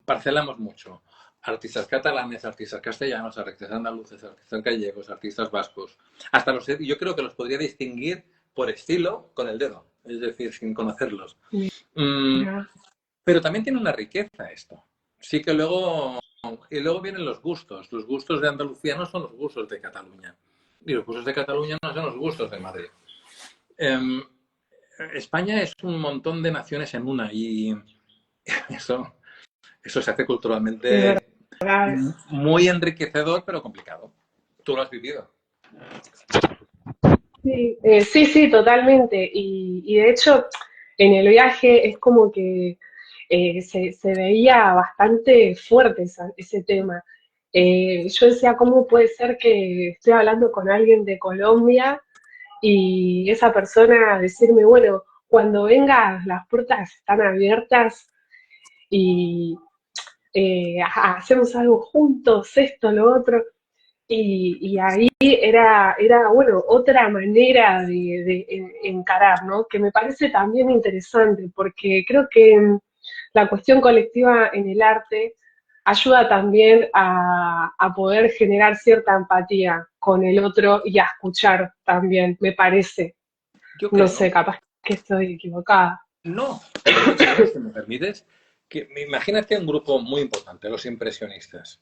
parcelamos mucho. Artistas catalanes, artistas castellanos, artistas andaluces, artistas gallegos, artistas vascos. Yo creo que los podría distinguir por estilo con el dedo, es decir, sin conocerlos. Mm, mira, pero también tiene una riqueza esto. Sí que luego, y luego vienen los gustos. Los gustos de Andalucía no son los gustos de Cataluña. Y los gustos de Cataluña no son los gustos de Madrid. Eh, España es un montón de naciones en una y eso, eso se hace es culturalmente verdad. muy enriquecedor, pero complicado. Tú lo has vivido. Sí, sí, sí, totalmente. Y de hecho, en el viaje es como que se veía bastante fuerte ese tema. Yo decía, ¿cómo puede ser que estoy hablando con alguien de Colombia y esa persona decirme, bueno, cuando vengas las puertas están abiertas y hacemos algo juntos, esto, lo otro? y ahí era, bueno, otra manera de encarar, ¿no? Que me parece también interesante, porque creo que la cuestión colectiva en el arte ayuda también a poder generar cierta empatía con el otro y a escuchar también, me parece. Yo No sé, creo, capaz que estoy equivocada. no, pero tú sabes, si me permites, que imagínate un grupo muy importante, los impresionistas,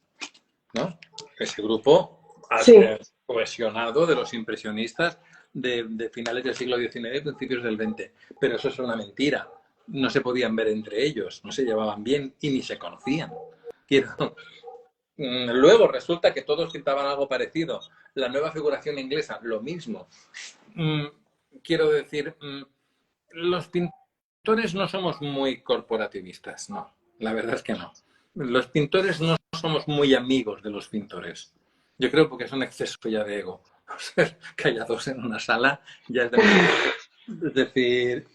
¿no? Ese grupo Sí, cohesionado de los impresionistas de finales del siglo XIX y principios del XX. Pero eso es una mentira. No se podían ver entre ellos, no se llevaban bien y ni se conocían. Quiero, luego resulta que todos pintaban algo parecido. La nueva figuración inglesa, lo mismo. Mm, quiero decir, los pintores no somos muy corporativistas, no. La verdad es que no. Los pintores no somos muy amigos de los pintores. Yo creo porque es un exceso ya de ego. O sea, callados en una sala ya es demasiado. Es decir,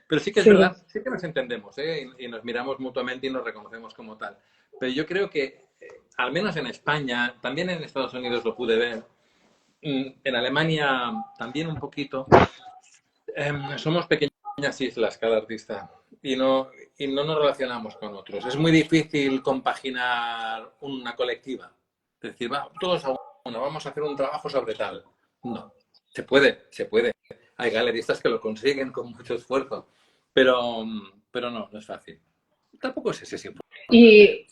pero sí que es sí. verdad, sí que nos entendemos, ¿eh? Y nos miramos mutuamente y nos reconocemos como tal. Pero yo creo que, al menos en España, también en Estados Unidos lo pude ver, en Alemania también un poquito, somos pequeñas islas cada artista y no nos relacionamos con otros. Es muy difícil compaginar una colectiva. Es decir, va, todos a una, vamos a hacer un trabajo sobre tal. No, se puede, se puede. Hay galeristas que lo consiguen con mucho esfuerzo, pero no, no es fácil. Tampoco sé si es importante. Y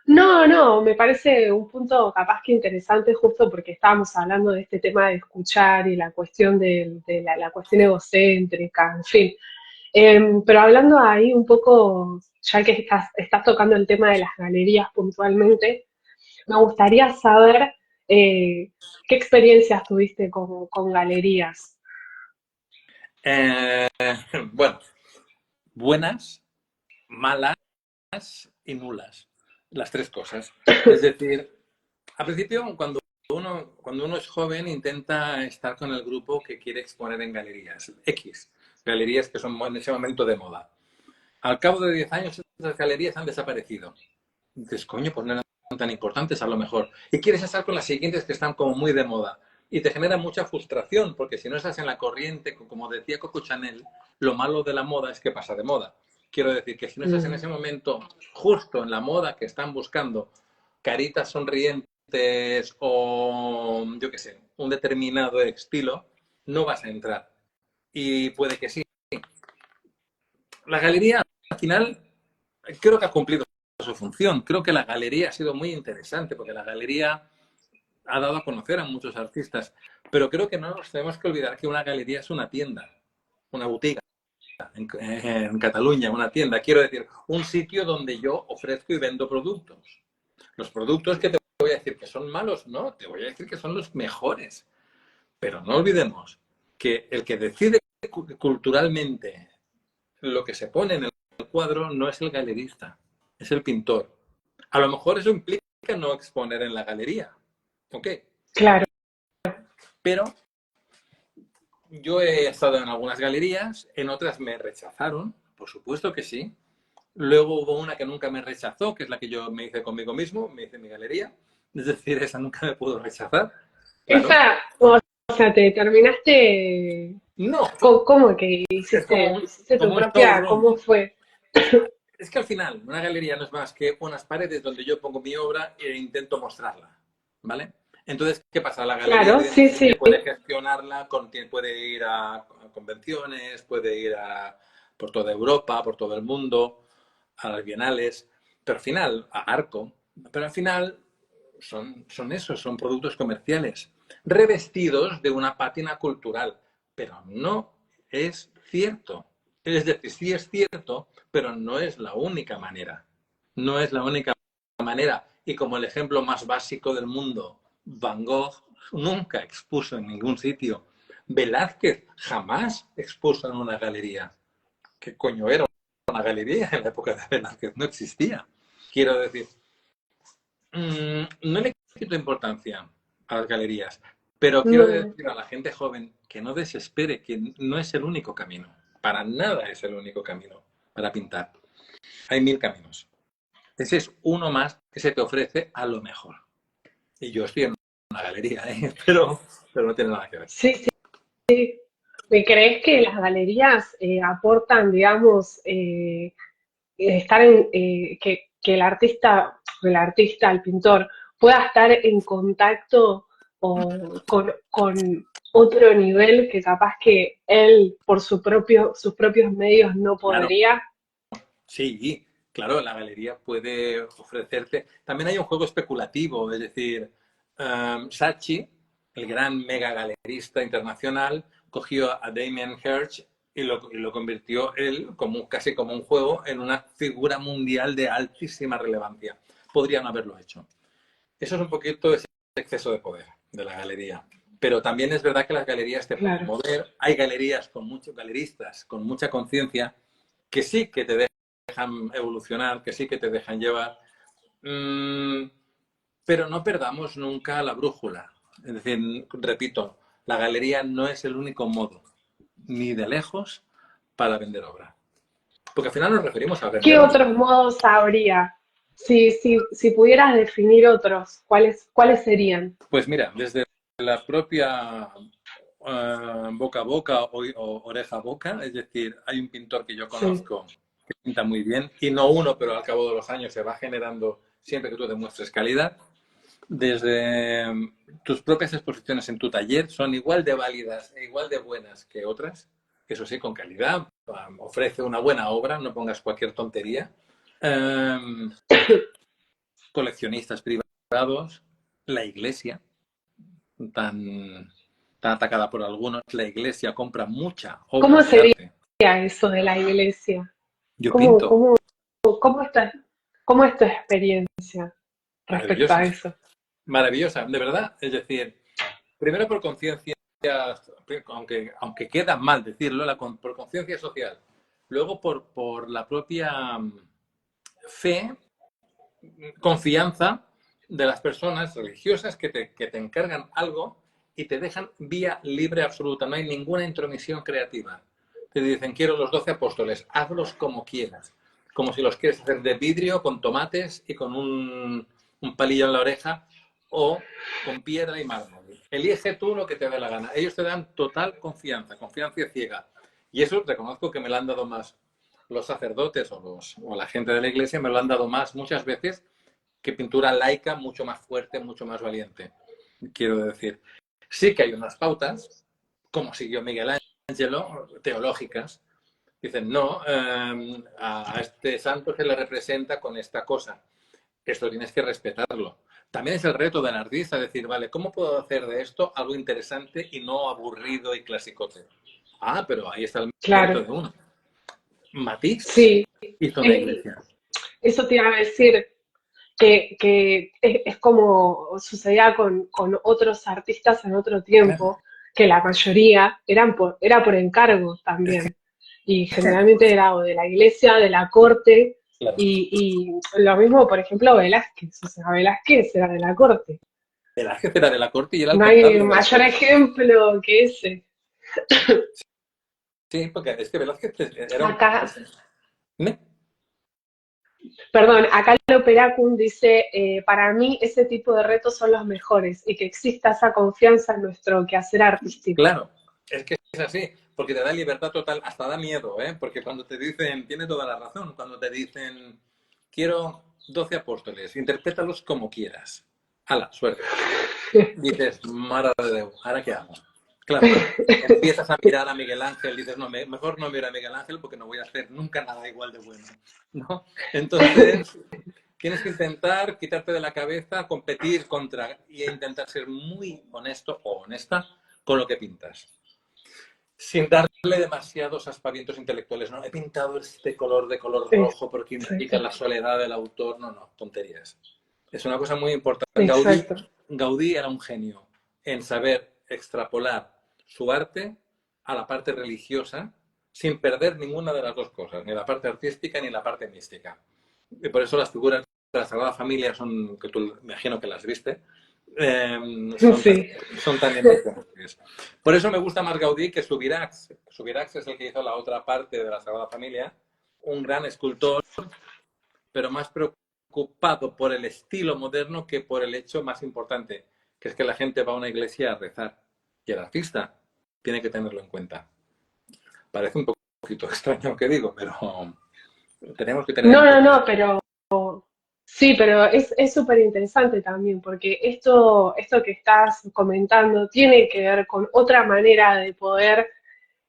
no, no, me parece un punto capaz que interesante justo porque estábamos hablando de este tema de escuchar y la cuestión de la cuestión egocéntrica, en fin. Pero hablando ahí un poco, ya que estás tocando el tema de las galerías puntualmente, me gustaría saber qué experiencias tuviste con galerías. Eh, bueno, buenas, malas y nulas. Las tres cosas. Es decir, al principio, cuando uno es joven, intenta estar con el grupo que quiere exponer en galerías. X. Galerías que son en ese momento de moda. Al cabo de 10 años, esas galerías han desaparecido. Dices, coño, pues no eran tan importantes a lo mejor. Y quieres estar con las siguientes que están como muy de moda. Y te genera mucha frustración, porque si no estás en la corriente, como decía Coco Chanel, lo malo de la moda es que pasa de moda. Quiero decir que si no estás en Mm, ese momento justo en la moda que están buscando, caritas sonrientes o, yo qué sé, un determinado estilo, no vas a entrar. Y puede que sí. La galería, al final, creo que ha cumplido su función. Creo que la galería ha sido muy interesante porque la galería ha dado a conocer a muchos artistas. Pero creo que no nos tenemos que olvidar que una galería es una tienda, una boutique en Cataluña, una tienda. Quiero decir, un sitio donde yo ofrezco y vendo productos. Los productos que te voy a decir que son malos, no, te voy a decir que son los mejores. Pero no olvidemos que el que decide culturalmente lo que se pone en el cuadro no es el galerista, es el pintor. A lo mejor eso implica no exponer en la galería, ¿ok? claro. Pero yo he estado en algunas galerías, en otras me rechazaron, por supuesto que sí. Luego hubo una que nunca me rechazó, que es la que yo me hice conmigo mismo, me hice mi galería. Es decir, esa nunca me pudo rechazar, claro. Esa, o sea, te terminaste, No, ¿cómo que es hiciste tu como un propia, showroom. cómo fue? Es que al final, una galería no es más que unas paredes donde yo pongo mi obra e intento mostrarla, ¿vale? Entonces, ¿qué pasa? La galería, Claro, sí, sí. evidentemente, puede gestionarla, puede ir a convenciones, puede ir por toda Europa, por todo el mundo, a las bienales, pero al final, a Arco, pero al final son esos, son productos comerciales, revestidos de una pátina cultural, pero no es cierto. Es decir, sí es cierto, pero no es la única manera. No es la única manera. Y como el ejemplo más básico del mundo, Van Gogh nunca expuso en ningún sitio. Velázquez jamás expuso en una galería. ¿Qué coño era una galería en la época de Velázquez? No existía. Quiero decir, no le quito importancia a las galerías, pero quiero No, decir a la gente joven que no desespere, que no es el único camino. Para nada es el único camino para pintar. Hay 1000 caminos. Ese es uno más que se te ofrece a lo mejor. Y yo estoy en una galería, ¿eh? Pero no tiene nada que ver. Sí, sí, sí. ¿Me crees que las galerías aportan, digamos, estar que el artista, el pintor, pueda estar en contacto con otro nivel que capaz que él por sus propios medios no Claro, podría? sí, claro, la galería puede ofrecerte. También hay un juego especulativo, es decir, Saatchi, el gran mega galerista internacional, cogió a Damien Hirst y lo convirtió él, casi como un juego, en una figura mundial de altísima relevancia. Podrían haberlo hecho. Eso es un poquito ese exceso de poder de la galería. Pero también es verdad que las galerías te pueden Claro. mover. Hay galerías con muchos galeristas, con mucha conciencia, que sí que te dejan evolucionar, que sí que te dejan llevar. Pero no perdamos nunca la brújula. Es decir, repito, la galería no es el único modo, ni de lejos, para vender obra. Porque al final nos referimos a ¿Qué vender obra. otros modos habría? Si pudieras definir otros, ¿cuáles serían? Pues mira, desde la propia boca a boca o oreja a boca, es decir, hay un pintor que yo Sí. conozco que pinta muy bien, y no uno, pero al cabo de los años se va generando siempre que tú demuestres calidad. Desde tus propias exposiciones en tu taller son igual de válidas e igual de buenas que otras, eso sí, con calidad, ofrece una buena obra, no pongas cualquier tontería. Um, Coleccionistas privados, la iglesia, tan, tan atacada por algunos, la iglesia compra mucha obra ¿Cómo de sería arte. eso de la iglesia? Yo ¿Cómo, pinto, cómo, cómo está, cómo es tu experiencia respecto a maravillosa, eso? maravillosa, de verdad. Es decir, primero por conciencia, aunque queda mal decirlo, por conciencia social. Luego por la propia fe, confianza de las personas religiosas que te encargan algo y te dejan vía libre absoluta. No hay ninguna intromisión creativa. Te dicen, quiero los 12 apóstoles, hazlos como quieras. Como si los quieres hacer de vidrio, con tomates y con un palillo en la oreja o con piedra y mármol. Elige tú lo que te dé la gana. Ellos te dan total confianza, confianza ciega. Y eso reconozco que me lo han dado más los sacerdotes o la gente de la iglesia, me lo han dado más muchas veces que pintura laica mucho más fuerte, mucho más valiente. Quiero decir, sí que hay unas pautas, como siguió Miguel Ángelo, teológicas. Dicen, no, a este santo se le representa con esta cosa. Esto tienes que respetarlo. También es el reto del artista, decir, vale, ¿cómo puedo hacer de esto algo interesante y no aburrido y clasicote? Ah, pero ahí está el mérito Claro, de uno. Matisse sí. hizo una Eh, iglesia. Eso te iba a decir que es como sucedía con otros artistas en otro Claro. tiempo, que la mayoría era por encargo Es que, también. Y generalmente era o de la iglesia, de la corte, claro, y lo mismo, por ejemplo, Velázquez. O sea, Velázquez era de la corte. Velázquez era de la corte y era el No hay contable de la mayor corte. ejemplo que ese. Sí, porque es que Velázquez era un... Acá, ¿Me? perdón, acá Loperacum dice, para mí ese tipo de retos son los mejores y que exista esa confianza en nuestro quehacer artístico. Claro, es que es así, porque te da libertad total, hasta da miedo, ¿eh? Porque cuando te dicen, tiene toda la razón, cuando te dicen, quiero 12 apóstoles, interprétalos como quieras. ¡Hala, suerte! Dices, madre de Dios, ¿ahora qué hago? Claro, empiezas a mirar a Miguel Ángel, dices, no, mejor no miro a Miguel Ángel porque no voy a hacer nunca nada igual de bueno, ¿no? Entonces, tienes que intentar quitarte de la cabeza, competir contra e intentar ser muy honesto o honesta con lo que pintas. Sin darle demasiados aspavientos intelectuales. No, he pintado este color de color rojo porque implica Exacto, la soledad del autor. No, no, tonterías. Es una cosa muy importante. exacto. Gaudí era un genio en saber extrapolar su arte a la parte religiosa sin perder ninguna de las dos cosas, ni la parte artística ni la parte mística. Y por eso las figuras de la Sagrada Familia son, que tú me imagino que las viste, son tan, Sí, son tan impresionantes. Por eso me gusta más Gaudí que Subirachs. Subirachs es el que hizo la otra parte de la Sagrada Familia, un gran escultor, pero más preocupado preocupado por el estilo moderno que por el hecho más importante, que es que la gente va a una iglesia a rezar. Y el artista tiene que tenerlo en cuenta. Parece un poquito extraño lo que digo, pero tenemos que tener en cuenta. No, pero sí, pero es súper interesante también, porque esto que estás comentando tiene que ver con otra manera de poder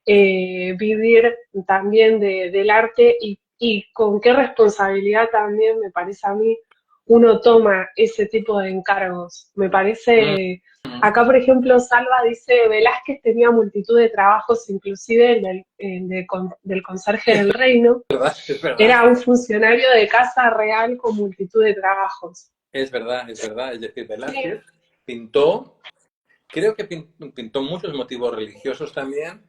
vivir también del arte y con qué responsabilidad también, me parece a mí, uno toma ese tipo de encargos. Me Mm, parece, mm, acá por ejemplo, Salva dice, Velázquez tenía multitud de trabajos, inclusive del conserje es del reino, verdad, es verdad. era un funcionario de casa real con multitud de trabajos. Es verdad, es verdad. Es decir, Sí, Velázquez pintó, creo que pintó muchos motivos religiosos también,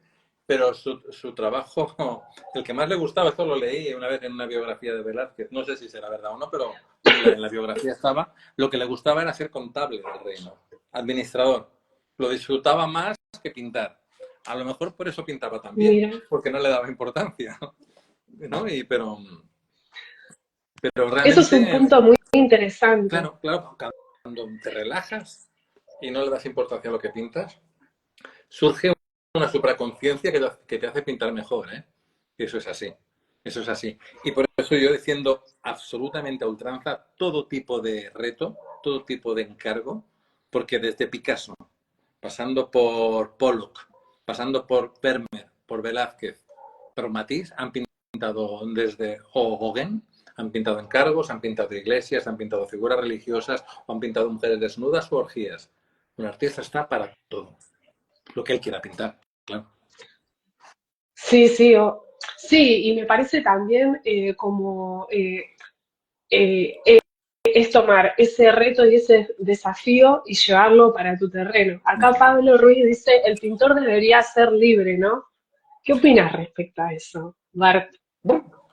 pero su trabajo, el que más le gustaba, esto lo leí una vez en una biografía de Velázquez, no sé si será verdad o no, pero en la biografía estaba, lo que le gustaba era ser contable del reino, administrador. Lo disfrutaba más que pintar. A lo mejor por eso pintaba también, mira, porque no le daba importancia, ¿no? Pero eso es un realmente, punto muy interesante. claro, claro, cuando te relajas y no le das importancia a lo que pintas, surge una supraconciencia que te hace pintar mejor, ¿eh? Y eso es así. Eso es así. Y por eso yo defiendo absolutamente a ultranza todo tipo de reto, todo tipo de encargo, porque desde Picasso, pasando por Pollock, pasando por Vermeer, por Velázquez, por Matisse, han pintado desde o Gauguin, han pintado encargos, han pintado iglesias, han pintado figuras religiosas, o han pintado mujeres desnudas o orgías. Un artista está para todo, lo que él quiera pintar, claro. Sí, sí, sí, y me parece también como eh, eh, es tomar ese reto y ese desafío y llevarlo para tu terreno. Acá Pablo Ruiz dice, el pintor debería ser libre, ¿no? ¿Qué opinas respecto a eso, Bart? Bueno,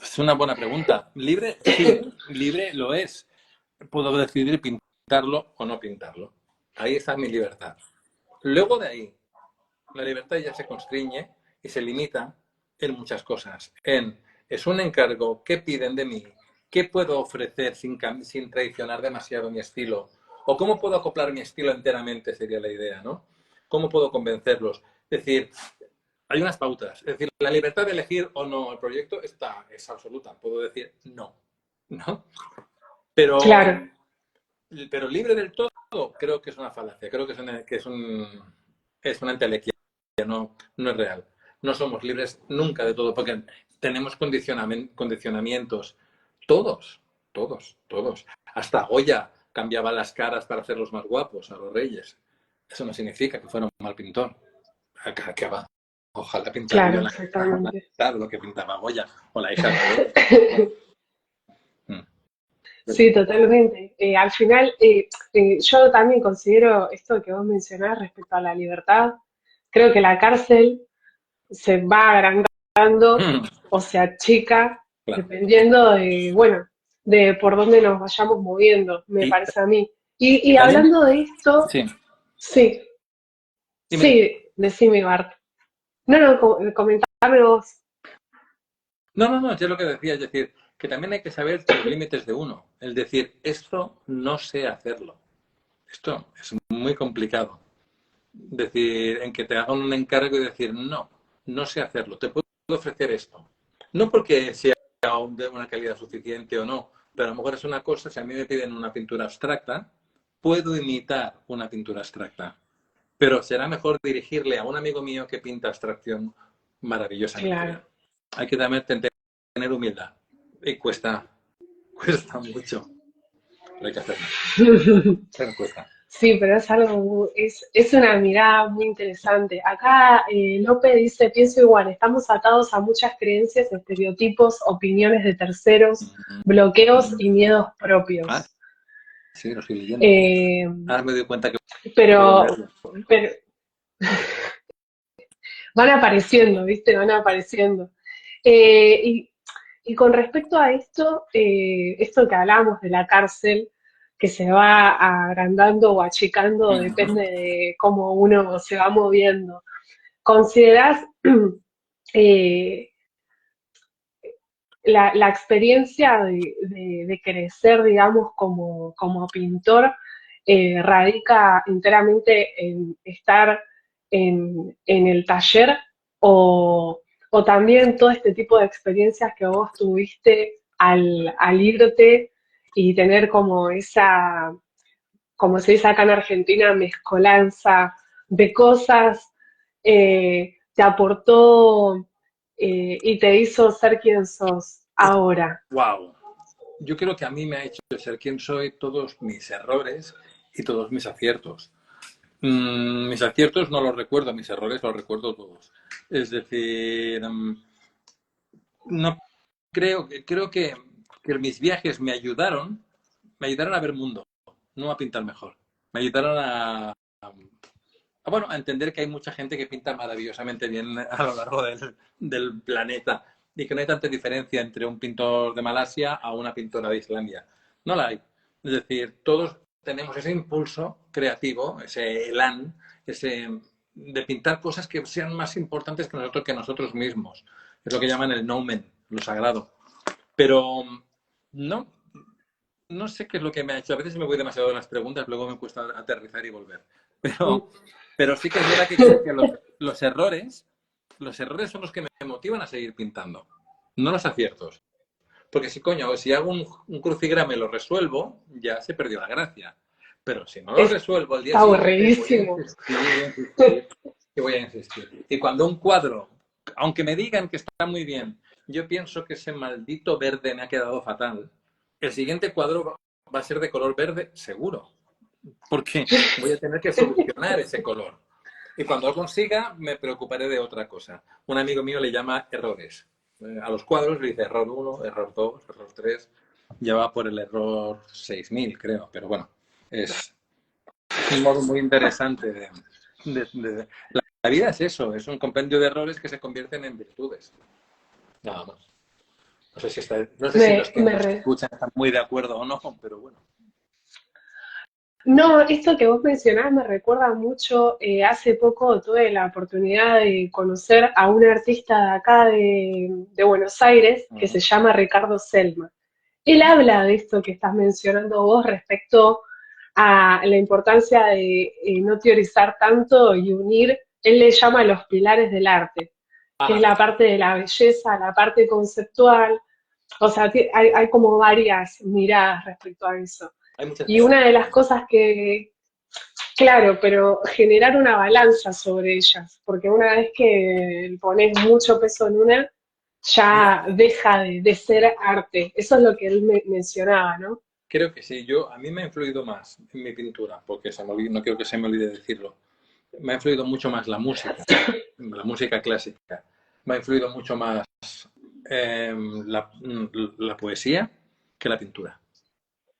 es una buena pregunta. ¿Libre? Sí, libre lo es. Puedo decidir pintarlo o no pintarlo. Ahí está mi libertad. Luego de ahí, la libertad ya se constriñe y se limita en muchas cosas. Es un encargo, ¿qué piden de mí? ¿Qué puedo ofrecer sin traicionar demasiado mi estilo? ¿O cómo puedo acoplar mi estilo enteramente? Sería la idea, ¿no? ¿Cómo puedo convencerlos? Es decir, hay unas pautas. Es decir, la libertad de elegir o no el proyecto es absoluta. Puedo decir no, ¿no? Pero, Claro, pero libre del todo, creo que es una falacia. Creo que es una entelequia, no es real. No somos libres nunca de todo, porque tenemos condicionamientos. Todos, todos, todos. Hasta Goya cambiaba las caras para hacerlos más guapos a los reyes. Eso no significa que fuera un mal pintor. Que va. Ojalá pintara claro, yo la exactamente. mitad de lo que pintaba Goya o la hija de Goya. Mm. Sí, totalmente. Al final, yo también considero esto que vos mencionás respecto a la libertad. Creo que la cárcel se va agrandando Mm. o se achica Claro. dependiendo de, bueno, de por dónde nos vayamos moviendo, me Y, parece a mí. y Y también, hablando de esto, sí, sí, dime, dime. sí, decime, Bart. No, comentame vos. No, es lo que decía, es decir, que también hay que saber los límites de uno. Es decir, esto no sé hacerlo. Esto es muy complicado. Decir, en que te hagan un encargo y decir, no sé hacerlo, te puedo ofrecer esto. No porque sea de una calidad suficiente o no, pero a lo mejor es una cosa, si a mí me piden una pintura abstracta, puedo imitar una pintura abstracta, pero será mejor dirigirle a un amigo mío que pinta abstracción maravillosamente bien. Claro. Hay que también tener humildad y cuesta mucho, pero hay que hacerlo. Pero cuesta. Sí, pero es algo, es una mirada muy interesante. Acá Lope dice, pienso igual, estamos atados a muchas creencias, estereotipos, opiniones de terceros, bloqueos y miedos Ah, propios. sí, lo estoy leyendo. Eh, Ahora me doy cuenta que puedo pero, leerlo. pero van apareciendo, ¿viste? Van apareciendo. Y con respecto a esto, esto que hablábamos de la cárcel, que se va agrandando o achicando, depende de cómo uno se va moviendo. ¿Considerás, eh, la experiencia de crecer, digamos, como pintor, radica enteramente en estar en el taller o también todo este tipo de experiencias que vos tuviste al irte y tener como esa, como se dice acá en Argentina, mezcolanza de cosas, te aportó y te hizo ser quien sos ahora. Wow. Yo creo que a mí me ha hecho ser quien soy todos mis errores y todos mis aciertos. Mis aciertos no los recuerdo, mis errores los recuerdo todos. Es decir, no creo que mis viajes me ayudaron a ver mundo, no a pintar mejor. Me ayudaron a entender que hay mucha gente que pinta maravillosamente bien a lo largo del planeta y que no hay tanta diferencia entre un pintor de Malasia a una pintora de Islandia. No la hay. Es decir, todos tenemos ese impulso creativo, ese elán, de pintar cosas que sean más importantes que nosotros mismos. Es lo que llaman el nomen, lo sagrado. Pero no, no sé qué es lo que me ha hecho. A veces me voy demasiado de las preguntas, luego me cuesta aterrizar y volver. Pero sí que es verdad que creo que los errores son los que me motivan a seguir pintando, no los aciertos. Porque si hago un crucigrama y lo resuelvo, ya se perdió la gracia. Pero si no lo resuelvo al día Está siguiente, aburridísimo. voy a insistir. Y cuando un cuadro, aunque me digan que está muy bien, yo pienso que ese maldito verde me ha quedado fatal, el siguiente cuadro va a ser de color verde seguro, porque voy a tener que solucionar ese color. Y cuando lo consiga, me preocuparé de otra cosa. Un amigo mío le llama errores. A los cuadros le dice error 1, error 2, error 3. Ya va por el error 6000, creo. Pero bueno, es un modo muy interesante la vida es eso, es un compendio de errores que se convierten en virtudes. Nada más. No sé si los que nos escuchan están muy de acuerdo o no, pero bueno. No, esto que vos mencionás me recuerda mucho, hace poco tuve la oportunidad de conocer a un artista de acá de Buenos Aires que se llama Ricardo Selma. Él habla de esto que estás mencionando vos respecto a la importancia de no teorizar tanto y unir, él le llama los pilares del arte, que es la parte de la belleza, la parte conceptual, o sea, hay como varias miradas respecto a eso. Y una de las cosas que, claro, pero generar una balanza sobre ellas, porque una vez que pones mucho peso en una, ya deja de ser arte. Eso es lo que él mencionaba, ¿no? Creo que sí. A mí me ha influido más en mi pintura, porque no quiero que se me olvide decirlo. Me ha influido mucho más la música clásica. Me ha influido mucho más la poesía que la pintura.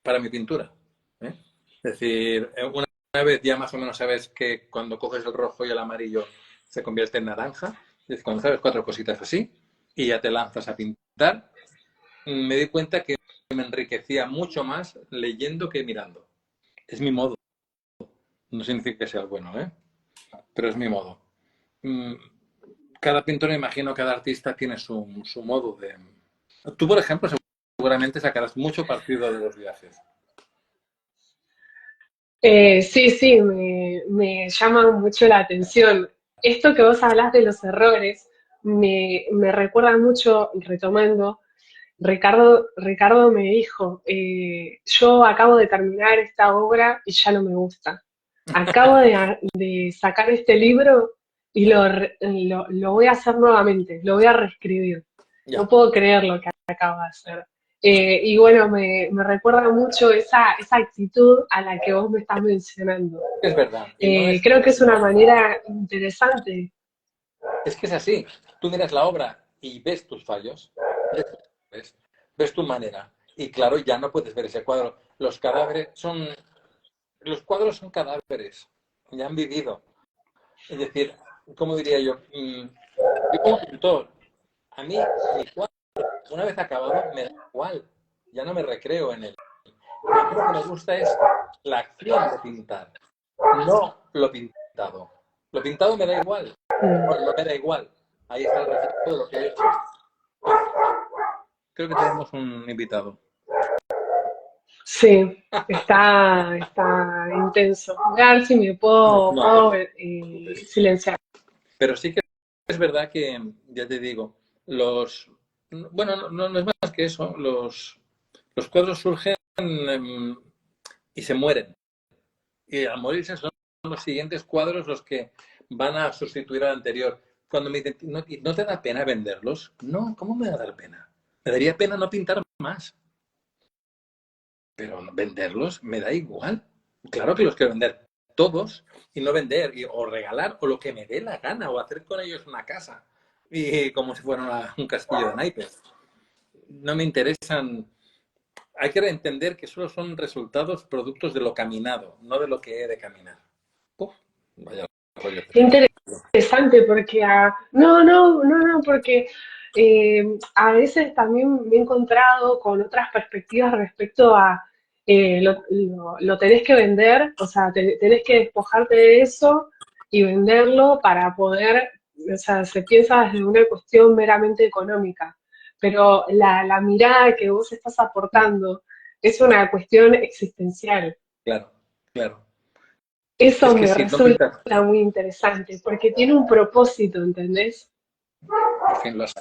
Para mi pintura. Es decir, una vez ya más o menos sabes que cuando coges el rojo y el amarillo se convierte en naranja. Es decir, cuando sabes 4 cositas así y ya te lanzas a pintar, me di cuenta que me enriquecía mucho más leyendo que mirando. Es mi modo. No significa que sea el bueno, pero es mi modo. Cada pintor, imagino, cada artista tiene su modo de... Tú, por ejemplo, seguramente sacarás mucho partido de los viajes. Sí, me llama mucho la atención. Esto que vos hablás de los errores me recuerda mucho, retomando, Ricardo me dijo, yo acabo de terminar esta obra y ya no me gusta. Acabo de sacar este libro y lo voy a hacer nuevamente, lo voy a reescribir. Ya. No puedo creer lo que acabo de hacer. Y bueno, me recuerda mucho esa actitud a la que vos me estás mencionando. Es verdad. Y no es... Creo que es una manera interesante. Es que es así. Tú miras la obra y ves tus fallos, ves tu manera. Y claro, ya no puedes ver ese cuadro. Los cuadros son cadáveres. Ya han vivido. Es decir, ¿cómo diría yo? Yo como pintor, a mí mi cuadro, una vez acabado, me da igual. Ya no me recreo en él. A mí lo que me gusta es la acción de pintar, no lo pintado. Lo pintado me da igual. No me da igual. Ahí está el reflejo de lo que he hecho. creo que tenemos un invitado. Sí, está intenso. Voy a ver si me No, puedo, no te puedo preocupes. silenciar. Pero sí que es verdad que, ya te digo, bueno, no es más que eso, los cuadros surgen y se mueren. Y al morirse son los siguientes cuadros los que van a sustituir al anterior. Cuando me dicen, ¿no te da pena venderlos? No, ¿cómo me va a dar pena? Me daría pena no pintar más. Pero venderlos me da igual. Claro que los quiero vender todos y no vender o regalar o lo que me dé la gana o hacer con ellos una casa y como si fuera un castillo de naipes. No me interesan. Hay que entender que solo son resultados productos de lo caminado, no de lo que he de caminar. Uf, vaya rollo Qué tenemos. interesante porque, no, porque a veces también me he encontrado con otras perspectivas respecto a lo tenés que vender, o sea, tenés que despojarte de eso y venderlo para poder, o sea, se piensa desde una cuestión meramente económica, pero la mirada que vos estás aportando es una cuestión existencial. Claro, claro. Eso Es que me si no resulta pintas, muy interesante, porque tiene un propósito, ¿entendés? por fin lo has.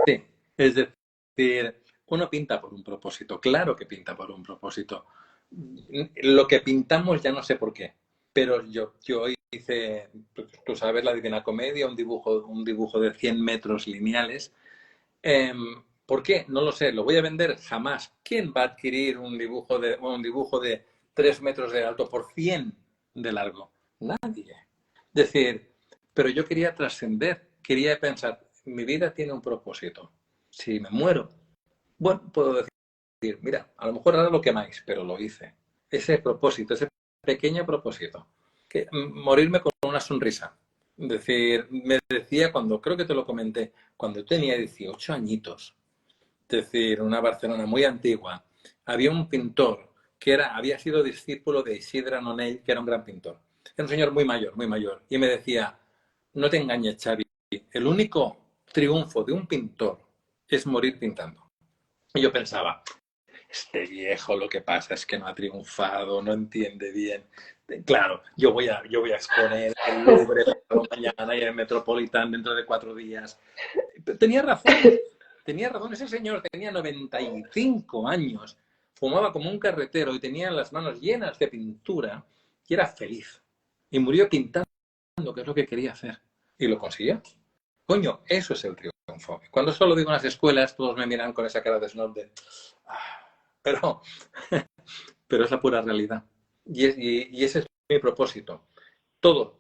Sí, es decir, uno pinta por un propósito, claro que pinta por un propósito. Lo que pintamos ya no sé por qué, pero yo hice, tú sabes, la Divina Comedia, un dibujo de 100 metros lineales. ¿Por qué? No lo sé, lo voy a vender jamás. ¿Quién va a adquirir un dibujo de 3 metros de alto por 100 de largo? Nadie. Es decir, pero yo quería trascender, quería pensar, mi vida tiene un propósito. Si me muero, bueno, puedo decir, mira, a lo mejor ahora lo quemáis, pero lo hice. Ese propósito, ese pequeño propósito, que morirme con una sonrisa. Es decir, me decía cuando, creo que te lo comenté, cuando tenía 18 añitos, es decir, una Barcelona muy antigua, había un pintor que había sido discípulo de Isidre Nonell, que era un gran pintor. Era un señor muy mayor, y me decía, no te engañes, Xavi, el único triunfo de un pintor es morir pintando. Y yo pensaba, este viejo lo que pasa es que no ha triunfado, no entiende bien. Claro, yo voy a exponer el Louvre mañana y el Metropolitan dentro de 4 días. Tenía razón, ese señor tenía 95 años, fumaba como un carretero y tenía las manos llenas de pintura y era feliz. Y murió pintando, que es lo que quería hacer. Y lo consiguió. Coño, eso es el triunfo. Cuando solo digo en las escuelas, todos me miran con esa cara de snob de... Pero, pero es la pura realidad. Y ese es mi propósito. Todo,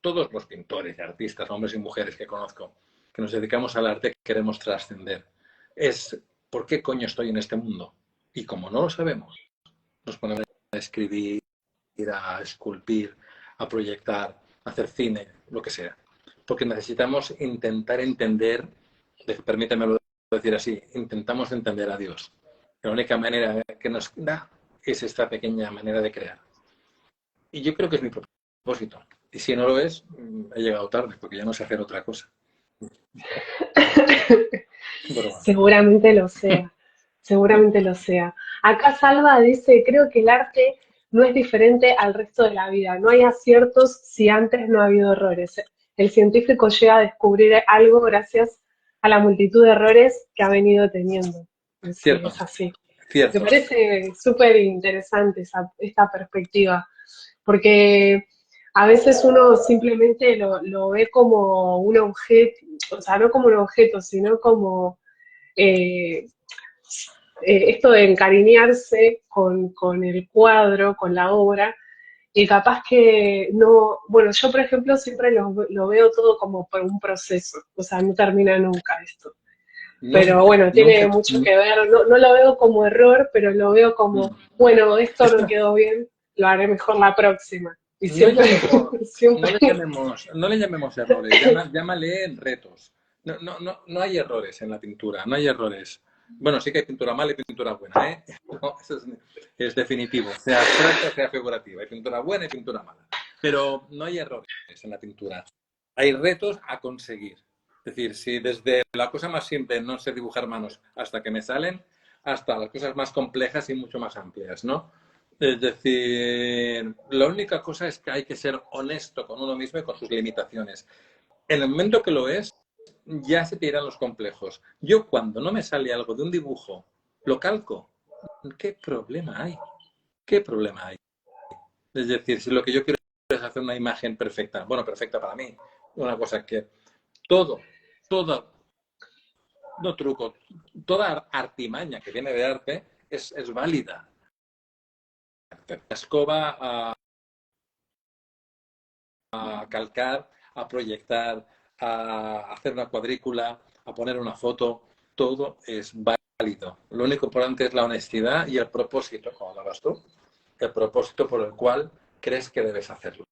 todos los pintores y artistas, hombres y mujeres que conozco, que nos dedicamos al arte, queremos trascender. Es, ¿por qué coño estoy en este mundo? Y como no lo sabemos, nos ponemos a escribir, a esculpir, a proyectar, a hacer cine, lo que sea. Porque necesitamos intentar entender, permítanmelo decir así, intentamos entender a Dios. La única manera que nos da es esta pequeña manera de crear. Y yo creo que es mi propósito. Y si no lo es, he llegado tarde, porque ya no sé hacer otra cosa. Pero bueno. Seguramente lo sea, seguramente lo sea. Acá Salva dice, creo que el arte no es diferente al resto de la vida. No hay aciertos si antes no ha habido errores. El científico llega a descubrir algo gracias a la multitud de errores que ha venido teniendo. Sí, Cierto, es así. Me cierto. parece súper interesante esta perspectiva, porque a veces uno simplemente lo ve como un objeto, o sea, no como un objeto, sino como eh, esto de encariñarse con el cuadro, con la obra, y capaz que no, bueno, yo por ejemplo siempre lo veo todo como por un proceso, o sea, no termina nunca esto. Pero Nunca, bueno, tiene nunca. mucho que ver, no lo veo como error, pero lo veo como, bueno, esto no quedó bien, lo haré mejor la próxima. Y No, siempre, no siempre, le llamemos errores, llámale retos. No hay errores en la pintura, no hay errores. Bueno, sí que hay pintura mala y pintura buena, ¿eh? No, eso es definitivo, sea abstracta, sea figurativa. Hay pintura buena y pintura mala. Pero no hay errores en la pintura. Hay retos a conseguir. Es decir, si desde la cosa más simple, no sé dibujar manos, hasta que me salen, hasta las cosas más complejas y mucho más amplias, ¿no? Es decir, la única cosa es que hay que ser honesto con uno mismo y con sus limitaciones. En el momento que lo es, ya se te irán los complejos. Yo cuando no me sale algo de un dibujo, lo calco. ¿Qué problema hay? ¿Qué problema hay? Es decir, si lo que yo quiero es hacer una imagen perfecta, bueno, perfecta para mí, una cosa que todo, no truco, toda artimaña que viene de arte es válida. La escoba a calcar, a proyectar, a hacer una cuadrícula, a poner una foto, todo es válido. Lo único importante es la honestidad y el propósito, como hablabas tú, el propósito por el cual crees que debes hacerlo.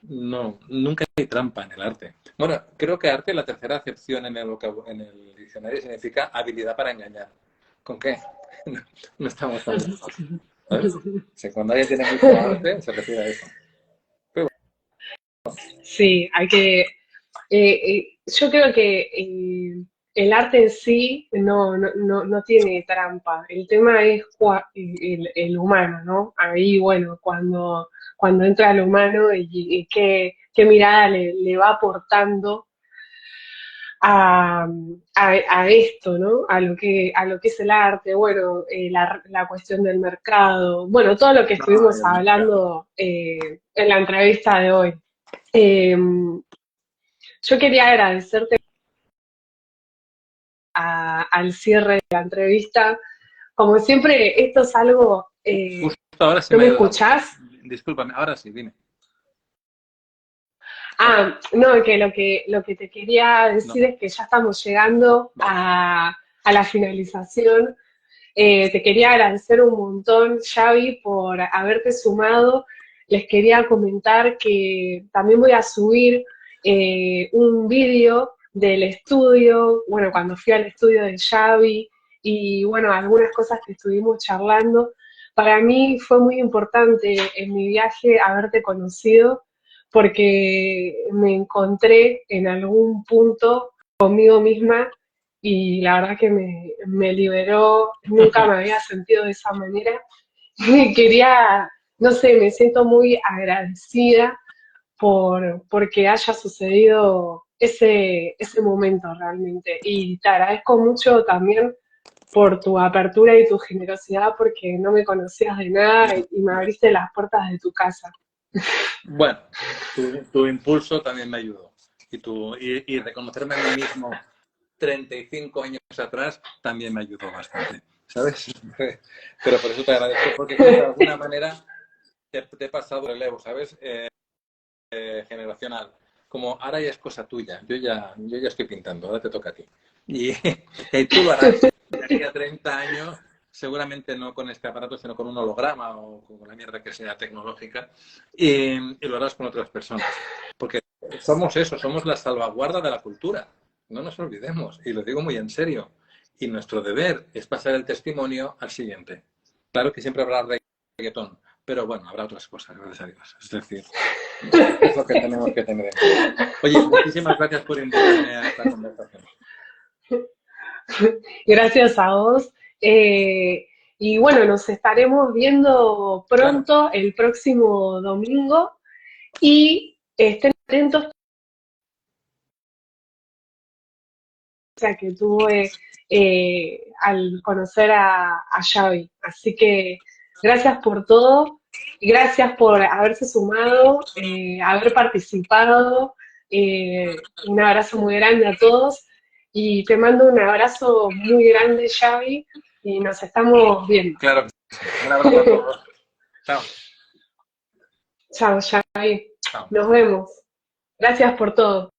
No, nunca hay trampa en el arte. Bueno, creo que arte, la tercera acepción en el diccionario significa habilidad para engañar. ¿Con qué? No, no estamos tan lejos. ¿Sabes? O sea, cuando alguien tiene mucho arte, se refiere a eso. Pero Sí, hay que... yo creo que el arte en sí no tiene trampa. El tema es el humano, ¿no? Ahí, bueno, cuando entra el humano y qué mirada le va aportando a esto, ¿no? A lo que es el arte, bueno, la cuestión del mercado, bueno, todo lo que no, estuvimos el mercado. hablando en la entrevista de hoy. Eh, yo quería agradecerte al cierre de la entrevista. Como siempre, esto es algo... Justo ahora se ¿No me ha me ido la voz. escuchás? Discúlpame, ahora sí, dime. Hola. No, que lo que te quería No, decir es que ya estamos llegando vale. a la finalización. Te quería agradecer un montón, Xavi, por haberte sumado. Les quería comentar que también voy a subir un vídeo del estudio, bueno, cuando fui al estudio de Xavi y bueno, algunas cosas que estuvimos charlando. Para mí fue muy importante en mi viaje haberte conocido porque me encontré en algún punto conmigo misma y la verdad que me liberó, nunca me había sentido de esa manera. Y quería, no sé, me siento muy agradecida porque haya sucedido ese momento realmente. Y te agradezco mucho también por tu apertura y tu generosidad porque no me conocías de nada y me abriste las puertas de tu casa. Bueno, tu impulso también me ayudó. Y reconocerme a mí mismo 35 años atrás también me ayudó bastante, ¿sabes? Pero por eso te agradezco, porque creo que de alguna manera te he pasado el relevo, ¿sabes? Generacional. Como ahora ya es cosa tuya, yo ya estoy pintando, ahora te toca a ti. Y, y tú lo harás de aquí a 30 años, seguramente no con este aparato, sino con un holograma o con la mierda que sea tecnológica, y lo harás con otras personas. Porque somos eso, somos la salvaguarda de la cultura. No nos olvidemos, y lo digo muy en serio. Y nuestro deber es pasar el testimonio al siguiente. Claro que siempre habrá reggaetón, pero bueno, habrá otras cosas, gracias a Dios. Es decir, es lo que tenemos que tener en cuenta. Oye, muchísimas gracias por invitarme a esta conversación. Gracias a vos. Y bueno, nos estaremos viendo Claro, pronto el próximo domingo y estén atentos a que tuve al conocer a Xavi. Así que gracias por todo, gracias por haberse sumado, haber participado. Un abrazo muy grande a todos y te mando un abrazo muy grande, Xavi, y nos estamos viendo. claro que sí. Un abrazo a todos. Chao. Chao, Xavi. Chao. Nos vemos. Gracias por todo.